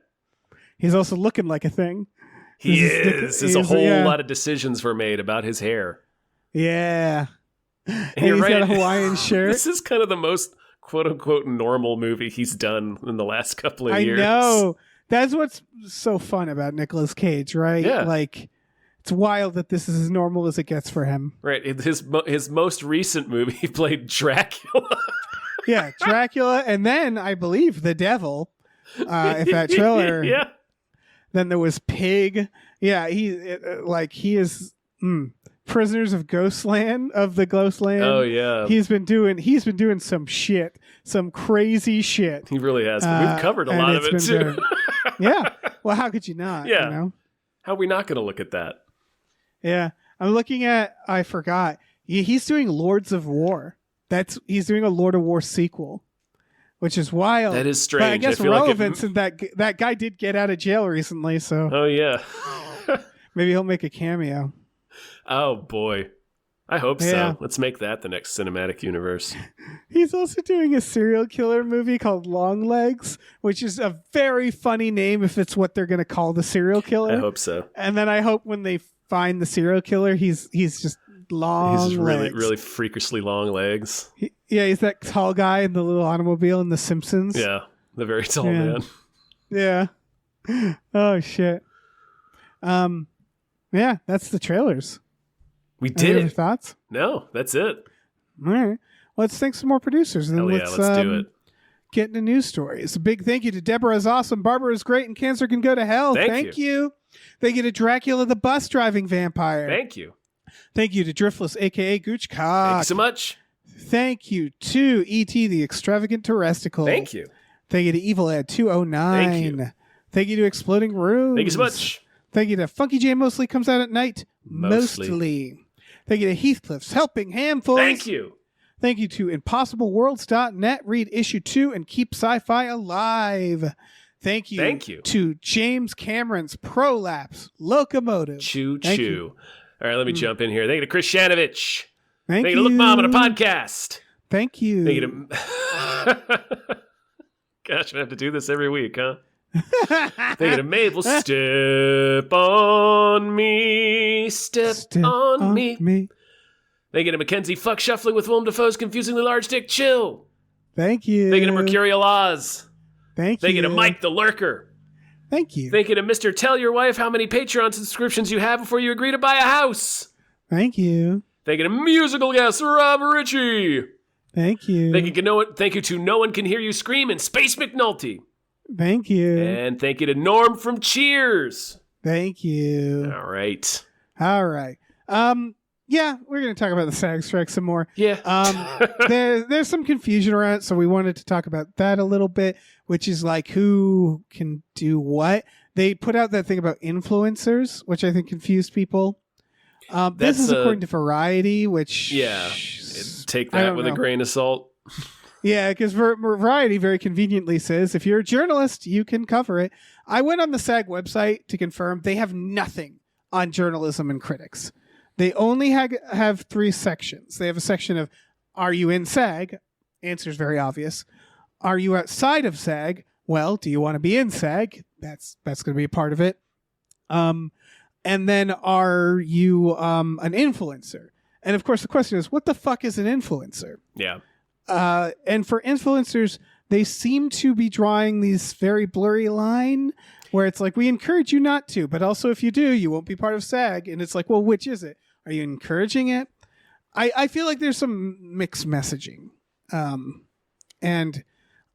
he's also looking like a thing. He is. There's a whole lot of decisions were made about his hair. Yeah. And he's got a Hawaiian shirt. This is kind of the most quote unquote normal movie he's done in the last couple of years. I know. That's what's so fun about Nicolas Cage, right? Yeah. Like, it's wild that this is as normal as it gets for him. Right. His most recent movie, he played Dracula. Yeah, Dracula, and then I believe the devil. If that trailer. Yeah. Then there was Pig. Yeah, he is Prisoners of Ghostland of the Ghostland. Oh yeah. He's been doing some shit, some crazy shit. He really has. We've covered a lot of it too. Yeah. Well, how could you not? Yeah. You know? How are we not going to look at that? Yeah. I'm looking at. I forgot. He's doing Lords of War. He's doing a Lord of War sequel, which is wild. That is strange. But I guess relevance in that guy did get out of jail recently, so. Oh yeah. Maybe he'll make a cameo. Oh boy, I hope Yeah. so. Let's make that the next cinematic universe. He's also doing a serial killer movie called Long Legs, which is a very funny name if it's what they're going to call the serial killer. I hope so. And then I hope when they find the serial killer, he's just long He's just legs. really freakishly long legs. He's that tall guy in the little automobile in The Simpsons. Yeah, the very tall man. Yeah. Oh shit. Yeah, that's the trailers. We did Any other it. thoughts? No, that's it. All right. Let's thank some more producers. And then Hell yeah, let's do it. Get into news stories. A big thank you to Deborah is awesome, Barbara is great, and cancer can go to hell. Thank you. Thank you to Dracula the bus driving vampire. Thank you. Thank you to Driftless, a.k.a. Goochcock. Thank you so much. Thank you to E.T. the Extravagant Terresticle. Thank you. Thank you to Evil Ed 209. Thank you. Thank you to Exploding Rooms. Thank you so much. Thank you to Funky J Mostly Comes Out at Night. Mostly. Thank you to Heathcliff's Helping Handfuls. Thank you. Thank you to ImpossibleWorlds.net. Read issue 2 and keep sci-fi alive. Thank you to James Cameron's Prolapse Locomotive. Choo Thank choo. you. All right, let me jump in here. Thank you to Chris Shanovich. Thank Thank you you to Look Mom on a podcast. Thank you. Thank you to... Gosh, I have to do this every week, huh? Thank you to Mabel. Step on me. Step on me. Thank you to Mackenzie. Fuck shuffling with Willem Dafoe's confusingly large dick. Chill. Thank you. Thank you to Mercurial Oz. Thank you. Thank you to Mike the Lurker. Thank you. Thank you to Mr. Tell Your Wife how many Patreon subscriptions you have before you agree to buy a house. Thank you. Thank you to musical guest Rob Ritchie. Thank you. Thank you to No One Can Hear You Scream and Space McNulty. Thank you. And thank you to Norm from Cheers. Thank you. All right. Yeah, we're going to talk about the SAG strike some more. Yeah. There's some confusion around it, so we wanted to talk about that a little bit, which is like who can do what. They put out that thing about influencers, which I think confused people. This is according to Variety, which... Yeah, take that with a grain of salt. Yeah, because Variety very conveniently says, if you're a journalist, you can cover it. I went on the SAG website to confirm they have nothing on journalism and critics. They only have 3 sections. They have a section of, are you in SAG? Answer's very obvious. Are you outside of SAG? Well, do you want to be in SAG? That's going to be a part of it. And then are you an influencer? And of course, the question is, what the fuck is an influencer? Yeah. And for influencers, they seem to be drawing these very blurry line where it's like, we encourage you not to, but also if you do, you won't be part of SAG. And it's like, well, which is it? Are you encouraging it? I feel like there's some mixed messaging. And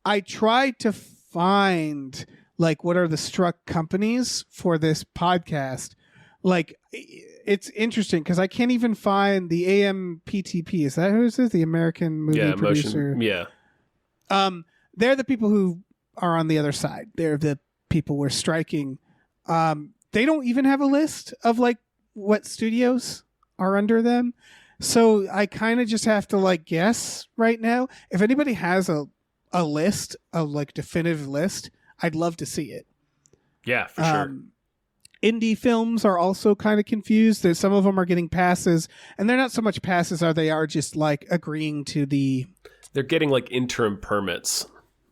I tried to find like, what are the struck companies for this podcast? Like, it's interesting because I can't even find the AMPTP. Is that who is this? The American Movie Producer. Yeah. They're the people who are on the other side. They're the people we're striking. They don't even have a list of like what studios are under them. So I kind of just have to like guess right now. If anybody has a list, a like definitive list, I'd love to see it. Yeah, for sure. indie films are also kind of confused. There's some of them are getting passes, and they're not so much passes, they are just like agreeing to the. They're getting like interim permits.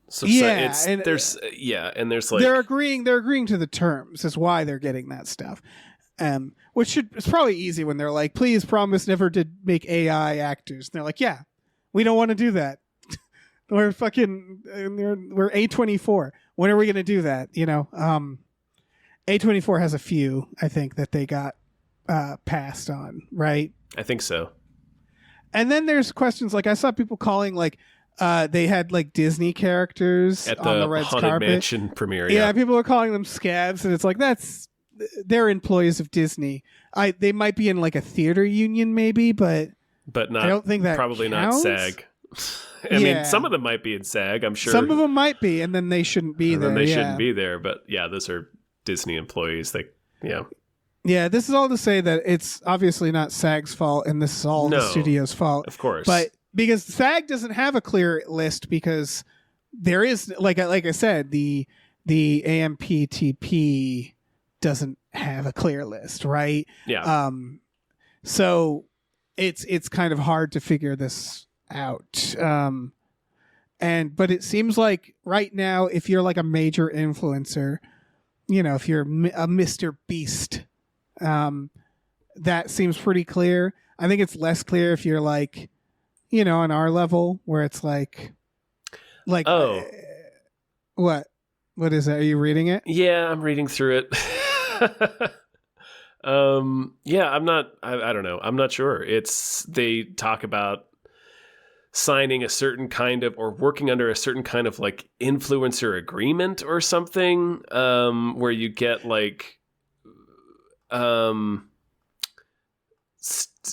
So there's like they're agreeing to the terms is why they're getting that stuff. Which it's probably easy when they're like, please promise never to make AI actors. And they're like, yeah, we don't want to do that. we're A24. When are we going to do that? A24 has a few, I think, that they got passed on, right? I think so. And then there's questions like I saw people calling like they had like Disney characters at on the red carpet mansion premiere. Yeah, people are calling them scabs, and it's like they're employees of Disney. They might be in like a theater union, maybe, but not. I don't think that probably counts. Not SAG. I mean, some of them might be in SAG. I'm sure some of them might be, and then they shouldn't be there. Then they shouldn't be there. But yeah, those are Disney employees. Yeah, this is all to say that it's obviously not SAG's fault, and this is all the studio's fault, of course. But because SAG doesn't have a clear list, because there is, like I said, the AMPTP doesn't have a clear list, right? Yeah. So it's kind of hard to figure this out. But it seems like right now, if you're like a major influencer, if you're a Mr. Beast, that seems pretty clear. I think it's less clear if you're like, on our level where it's like what is that? Are you reading it? Yeah, I'm reading through it. Yeah, I don't know. I'm not sure. They talk about signing a certain kind of, or working under a certain kind of like influencer agreement or something, where you get like,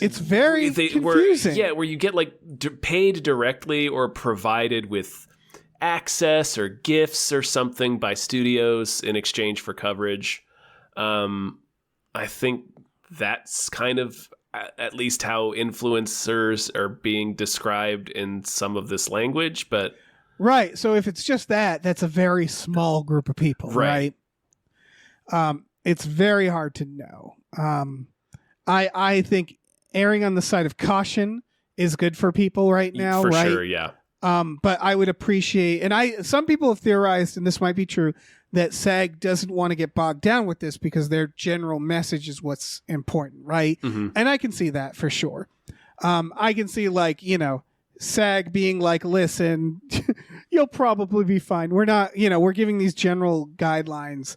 it's very confusing. Where you get like paid directly or provided with access or gifts or something by studios in exchange for coverage. I think that's kind of at least how influencers are being described in some of this language, but right. So if it's just that's a very small group of people, right? It's very hard to know. I think erring on the side of caution is good for people right now, for right? Sure, yeah. But I would appreciate, and some people have theorized, and this might be true, that SAG doesn't want to get bogged down with this because their general message is what's important, right? Mm-hmm. And I can see that for sure. I can see SAG being like, listen, you'll probably be fine. We're not, we're giving these general guidelines,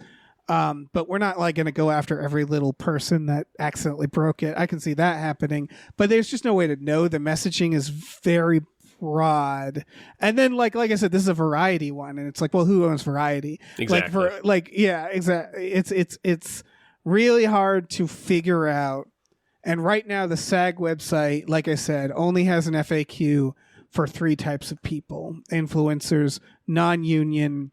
but we're not like going to go after every little person that accidentally broke it. I can see that happening, but there's just no way to know. The messaging is very broad, and then like I said, this is a Variety one, and it's like, well, who owns Variety? Exactly. Exactly. It's really hard to figure out. And right now, the SAG website, like I said, only has an FAQ for 3 types of people: influencers, non-union,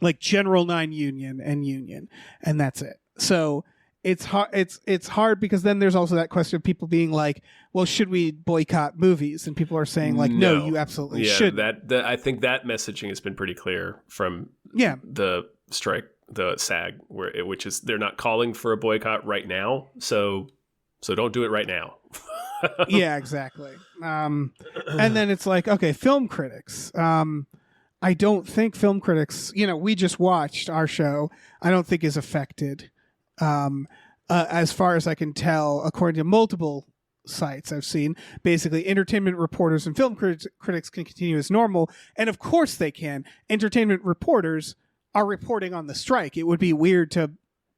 like general non-union, and union, and that's it. So it's hard. It's hard because then there's also that question of people being like, well, should we boycott movies? And people are saying like, no, you absolutely shouldn't. I think that messaging has been pretty clear from the strike, the SAG, which is they're not calling for a boycott right now. So don't do it right now. Yeah, exactly. And then it's like, okay, film critics. I don't think film critics, we just watched our show, I don't think is affected. As far as I can tell, according to multiple sites I've seen, basically entertainment reporters and film critics can continue as normal. And of course they can. Entertainment reporters are reporting on the strike. It would be weird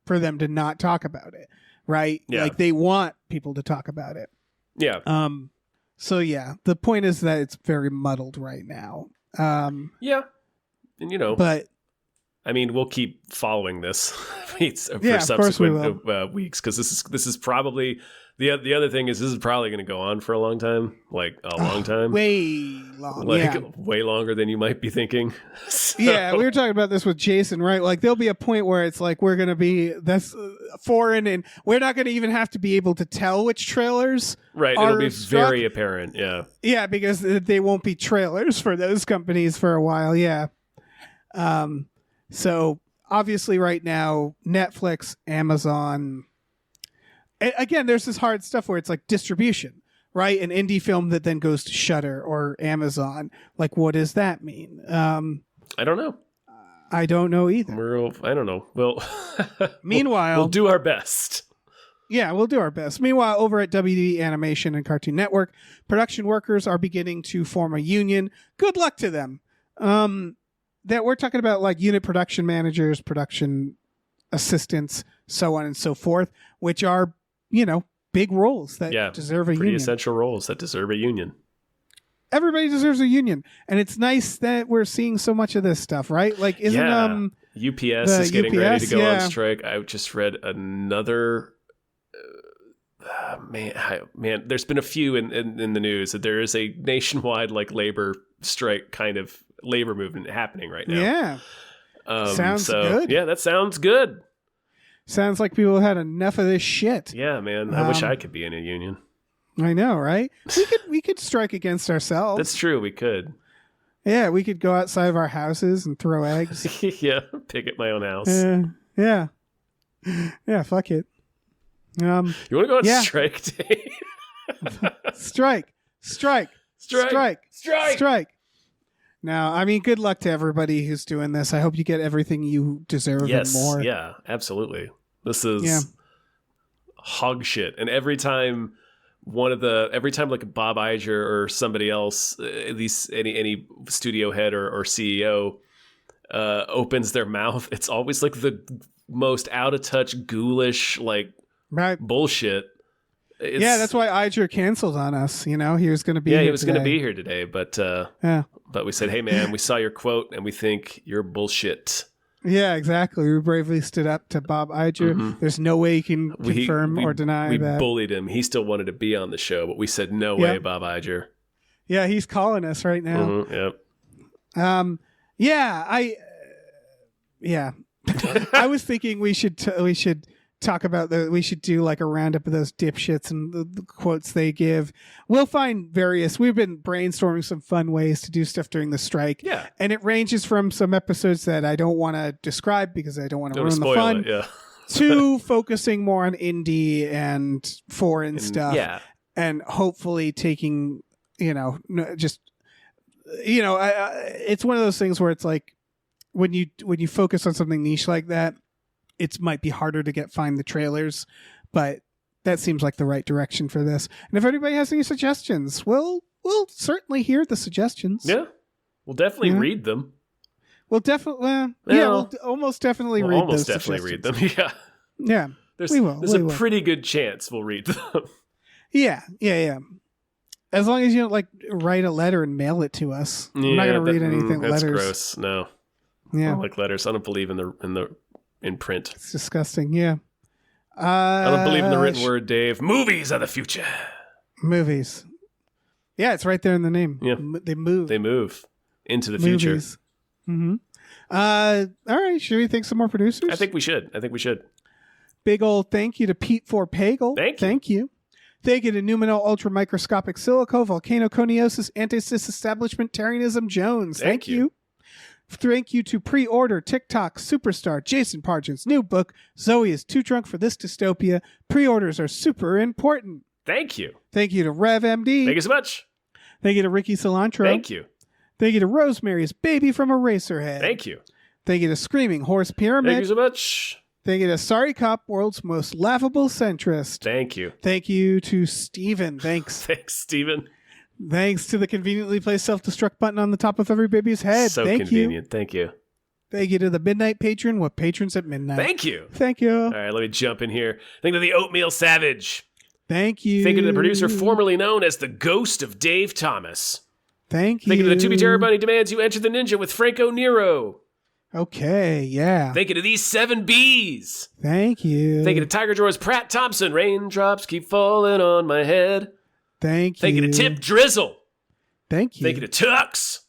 for them to not talk about it, right? Yeah. Like they want people to talk about it. Yeah. So yeah, the point is that it's very muddled right now. Yeah. And but I mean, we'll keep following this for subsequent weeks, because this is probably the other thing is this is probably going to go on for a long time, like a long time, way long, way longer than you might be thinking. So. Yeah, we were talking about this with Jason, right? Like there'll be a point where it's like we're going to be foreign, and we're not going to even have to be able to tell which trailers. Right, it'll be very apparent. Yeah, yeah, because they won't be trailers for those companies for a while. Yeah. So obviously right now, Netflix, Amazon. Again, there's this hard stuff where it's like distribution, right? An indie film that then goes to Shudder or Amazon. Like, what does that mean? I don't know. I don't know either. I don't know. We'll Meanwhile, we'll do our best. Yeah, we'll do our best. Meanwhile, over at WGA Animation and Cartoon Network, production workers are beginning to form a union. Good luck to them. That we're talking about like unit production managers, production assistants, so on and so forth, which are, big roles that deserve a union. Pretty essential roles that deserve a union. Everybody deserves a union, and it's nice that we're seeing so much of this stuff, right? Like, isn't UPS is getting ready to go yeah. on strike. I just read another. Man, there's been a few in the news that there is a nationwide like labor strike kind of labor movement happening right now. Yeah, sounds good. Yeah, that sounds good. Sounds like people had enough of this shit. Yeah, man. I wish I could be in a union. I know, right? We could strike against ourselves. That's true. We could. Yeah, we could go outside of our houses and throw eggs. Yeah, picket my own house. Yeah. Fuck it. You want to go on strike, Dave? Strike. Now, I mean, good luck to everybody who's doing this. I hope you get everything you deserve and more. Yeah, absolutely. This is hog shit. And every time like Bob Iger or somebody else, at least any studio head or CEO opens their mouth, it's always like the most out of touch, ghoulish, like bullshit. That's why Iger canceled on us. He was going to be. Yeah, he was going to be here today, but we said, "Hey, man, we saw your quote and we think you're bullshit." Yeah, exactly. We bravely stood up to Bob Iger. Mm-hmm. There's no way you can confirm or deny that. We bullied him. He still wanted to be on the show, but we said, "No way, Bob Iger." Yeah, he's calling us right now. Mm-hmm, yep. I was thinking we should talk about we should do like a roundup of those dipshits and the quotes they give. We'll find we've been brainstorming some fun ways to do stuff during the strike. Yeah. And it ranges from some episodes that I don't want to describe because I don't want to ruin the fun to focusing more on indie and foreign stuff. Yeah. And hopefully taking, it's one of those things where it's like when you focus on something niche like that, it might be harder to find the trailers, but that seems like the right direction for this. And if anybody has any suggestions, we'll certainly hear the suggestions. Yeah, we'll definitely read them. We'll definitely, we'll almost definitely read them. Almost definitely read them. Yeah, yeah. There's a pretty good chance we'll read them. Yeah. As long as you don't write a letter and mail it to us. Yeah, I'm not going to read anything. That's letters. Gross. No. Yeah. I don't like letters. I don't believe in print. It's disgusting. Yeah. I don't believe in the written word, Dave. Movies are the future. Movies. Yeah, it's right there in the name. Yeah. They move. They move into the Movies. future. Mm-hmm. All right. Should we thank some more producers? I think we should. Big old thank you to Pete Forpagel. Thank you. Thank you to Numino Ultra Microscopic Silico, Volcano Coniosis, Anti-Cis Establishment, Terranism Jones. Thank you. Thank you to Pre-Order, TikTok, Superstar, Jason Pargent's new book, Zoe is Too Drunk for This Dystopia. Pre-orders are super important. Thank you. Thank you to Rev MD. Thank you so much. Thank you to Ricky Cilantro. Thank you. Thank you to Rosemary's Baby from Eraserhead. Thank you. Thank you to Screaming Horse Pyramid. Thank you so much. Thank you to Sorry Cop, world's most laughable centrist. Thank you. Thank you to Steven. Thanks. Thanks, Steven. Thanks to the conveniently placed self-destruct button on the top of every baby's head. So Thank convenient. You. Thank you. Thank you to the Midnight Patron with patrons at midnight. Thank you. Thank you. All right, let me jump in here. Thank you to the Oatmeal Savage. Thank you. Thank you to the producer formerly known as the Ghost of Dave Thomas. Thank you. Thank you to the To Be Terror Bunny demands you enter the ninja with Franco Nero. Okay, yeah. Thank you to these 7 Bs. Thank you. Thank you to Tiger Drawers Pratt Thompson. Raindrops keep falling on my head. Thank you. Thank you to Tip Drizzle. Thank you. Thank you to Tux.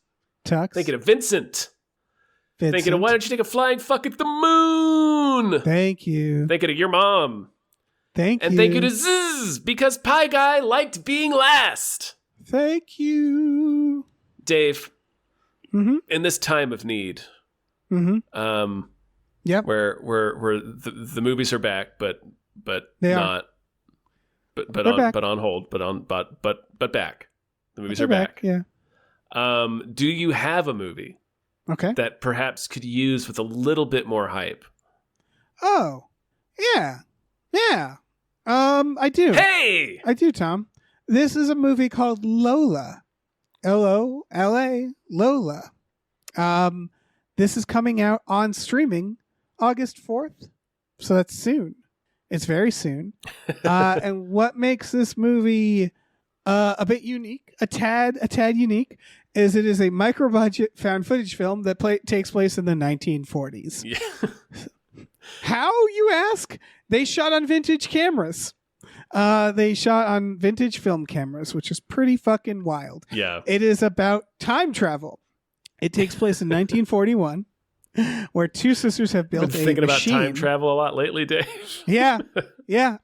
Thank you to Vincent. Thank you to Why Don't You Take a Flying Fuck at the Moon? Thank you. Thank you to your mom. Thank you. And thank you to Zzz, because Pie Guy liked being last. Thank you. Dave, in this time of need, yeah. Yep. Where the movies are back, but They not, but on hold, but back. The movies are back. Yeah. Do you have a movie that perhaps could use with a little bit more hype? Oh, yeah. Yeah. I do. Hey! I do, Tom. This is a movie called Lola. Lola. Lola. This is coming out on streaming August 4th. So that's soon. It's very soon. And what makes this movie a bit unique, a tad unique, is it is a micro-budget found footage film that takes place in the 1940s. Yeah. How, you ask? They shot on vintage cameras. They shot on vintage film cameras, which is pretty fucking wild. Yeah. It is about time travel. It takes place in 1941, where two sisters have built a thinking machine. about time travel a lot lately, Dave. Yeah.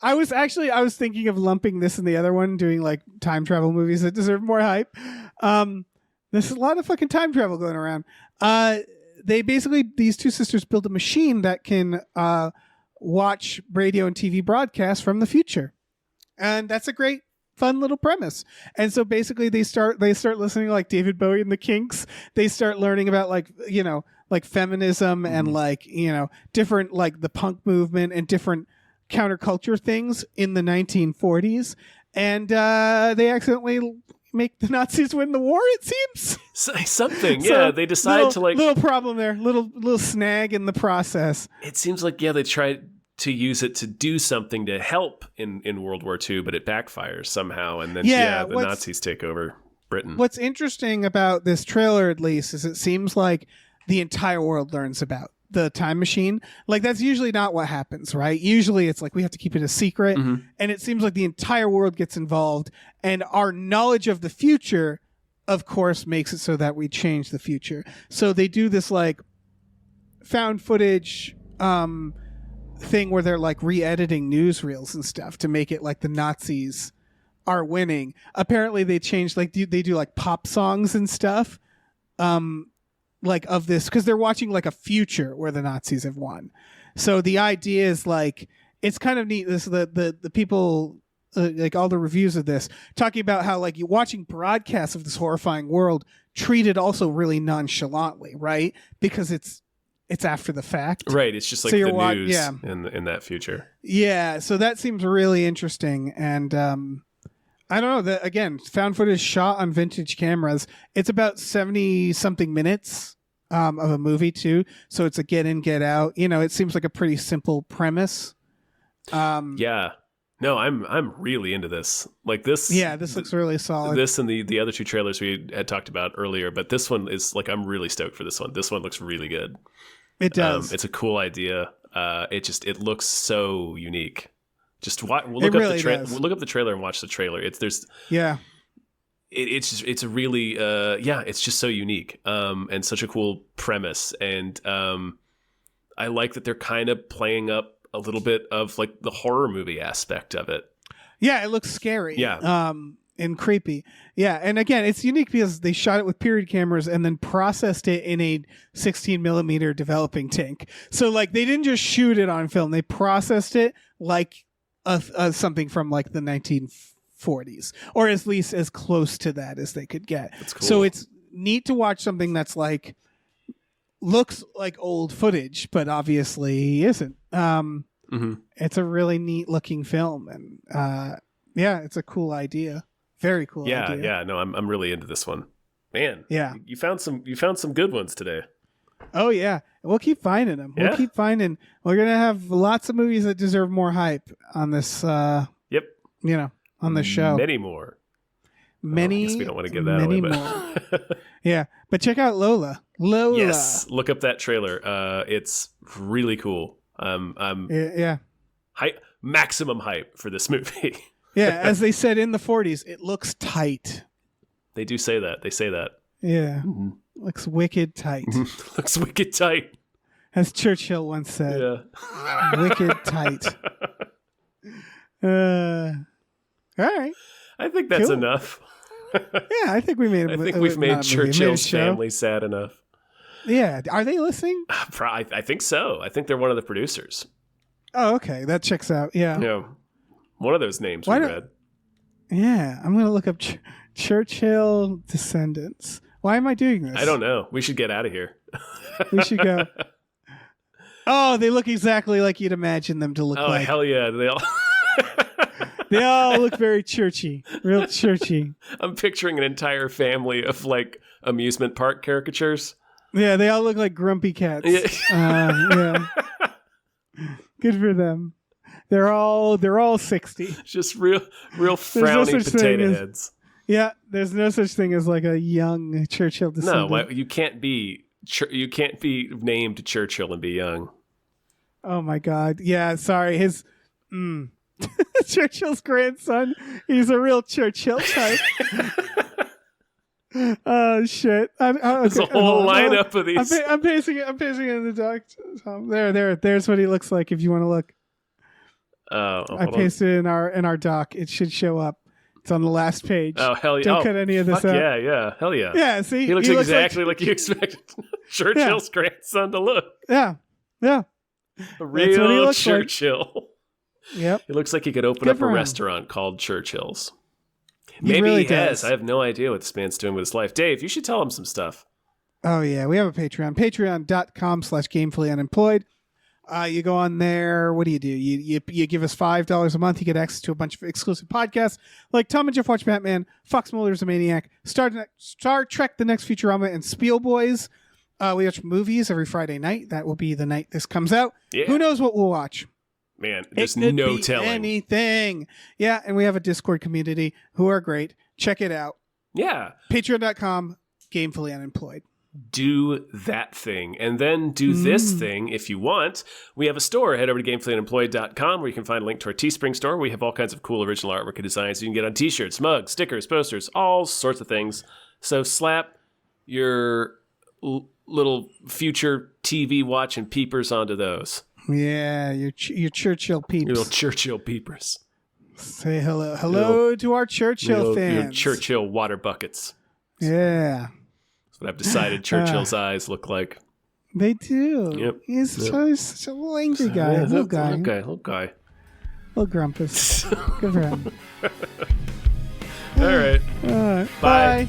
I was thinking of lumping this and the other one, doing like time travel movies that deserve more hype. There's a lot of fucking time travel going around. These two sisters build a machine that can watch radio and TV broadcasts from the future. And that's a great, fun little premise. And so basically they start listening to like David Bowie and the Kinks. They start learning about like feminism and different like the punk movement and different counterculture things in the 1940s. And they accidentally make the Nazis win the war, it seems. Something, yeah. They decide to like... Little problem there. Little snag in the process. It seems like, they tried to use it to do something to help in World War II, but it backfires somehow. And then, the Nazis take over Britain. What's interesting about this trailer, at least, is it seems like the entire world learns about the time machine. Like, that's usually not what happens, right? Usually it's like we have to keep it a secret. Mm-hmm. And it seems like the entire world gets involved. And our knowledge of the future, of course, makes it so that we change the future. So they do this like found footage thing where they're like re-editing newsreels and stuff to make it like the Nazis are winning. Apparently they changed, like they do like pop songs and stuff like of this, because they're watching like a future where the Nazis have won. So the idea is like, it's kind of neat. This the people like all the reviews of this talking about how like you watching broadcasts of this horrifying world treated also really nonchalantly, right? Because it's after the fact, right? It's just like the news in that future. Yeah, so that seems really interesting, and I don't know. Again, found footage shot on vintage cameras. It's about 70 something minutes of a movie too, so it's a get in, get out. It seems like a pretty simple premise. Yeah. No, I'm really into this. Like this. Yeah, this looks really solid. This and the other two trailers we had talked about earlier, but this one is like, I'm really stoked for this one. This one looks really good. It does. It's a cool idea. It looks so unique. Just look up the trailer and watch the trailer. It's just so unique. And such a cool premise. And I like that they're kind of playing up a little bit of like the horror movie aspect of it. Yeah, it looks scary. Yeah. And creepy. Yeah, and again, it's unique because they shot it with period cameras and then processed it in a 16 millimeter developing tank. So like they didn't just shoot it on film; they processed it like something from like the 1940s, or at least as close to that as they could get. That's cool. So it's neat to watch something that's like looks like old footage, but obviously isn't. It's a really neat looking film, and it's a cool idea. Very cool idea. Yeah. No, I'm really into this one. Man. Yeah. You found some good ones today. Oh yeah. We'll keep finding them. Yeah? We'll keep finding. We're gonna have lots of movies that deserve more hype on this. Yep. On the show. Many more. I guess we don't want to give that away. More. Yeah, but check out Lola. Yes, look up that trailer. It's really cool. Maximum hype for this movie. Yeah, as they said in the 40s, it looks tight. They do say that. They say that. Yeah. Mm-hmm. Looks wicked tight. Looks wicked tight. As Churchill once said. Yeah. Wicked tight. All right. I think that's enough. Yeah, I think we made. I think we've made Churchill's family sad enough. Yeah. Are they listening? I think so. I think they're one of the producers. Oh, okay. That checks out. Yeah. Yeah. One of those names we read. Yeah. I'm going to look up Churchill descendants. Why am I doing this? I don't know. We should get out of here. We should go. Oh, they look exactly like you'd imagine them to look like. Oh, hell yeah. They all look very churchy. Real churchy. I'm picturing an entire family of like amusement park caricatures. Yeah, they all look like grumpy cats. Yeah. Good for them. They're all 60. Just real frowny potato heads. Yeah, there's no such thing as like a young Churchill descendant. No, you can't be named Churchill and be young. Oh my God. Yeah, sorry. His Churchill's grandson, he's a real Churchill type. Oh shit! Okay. There's a whole lineup of these. I'm pasting it in the doc. There's what he looks like. If you want to look, I pasted it in our doc. It should show up. It's on the last page. Oh hell yeah! Don't cut any of this out. Yeah, hell yeah. Yeah, see, he looks exactly like you expected Churchill's grandson to look. Yeah. A real Churchill. Like. Yep. He looks like he could open up a restaurant called Churchill's. Maybe really he has. does. I have no idea what this man's doing with his life. Dave, you should tell him some stuff. Oh, yeah. We have a Patreon. Patreon.com/gamefullyunemployed. You go on there. What do? You give us $5 a month. You get access to a bunch of exclusive podcasts like Tom and Jeff Watch Batman, Fox Mulder's a Maniac, Star Trek The Next Futurama, and Spiel Boys. We watch movies every Friday night. That will be the night this comes out. Yeah. Who knows what we'll watch? Man, there's no telling. Anything. Yeah, and we have a Discord community who are great. Check it out. Yeah. Patreon.com, Gamefully Unemployed. Do that thing. And then do this thing if you want. We have a store. Head over to gamefullyunemployed.com where you can find a link to our Teespring store. We have all kinds of cool original artwork and designs you can get on t-shirts, mugs, stickers, posters, all sorts of things. So slap your little future TV watching peepers onto those. Yeah, your Churchill peeps. Your little Churchill peepers. Say hello. Hello to our Churchill fans. Your Churchill water buckets. Yeah. That's what I've decided Churchill's eyes look like. They do. Yep. He's such a little angry guy. Little guy. Little grumpus. Good for him. All right. Bye.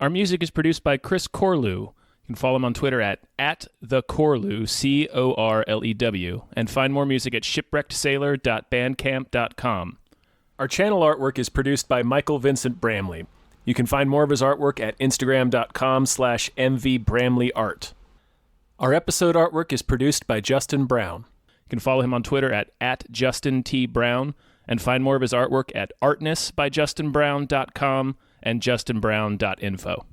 Our music is produced by Chris Corlew. You can follow him on Twitter at @thecorlew, Corlew, and find more music at shipwreckedsailor.bandcamp.com. Our channel artwork is produced by Michael Vincent Bramley. You can find more of his artwork at instagram.com/mvbramleyart. Our episode artwork is produced by Justin Brown. You can follow him on Twitter at @JustinTBrown and find more of his artwork at artnessbyjustinbrown.com and justinbrown.info.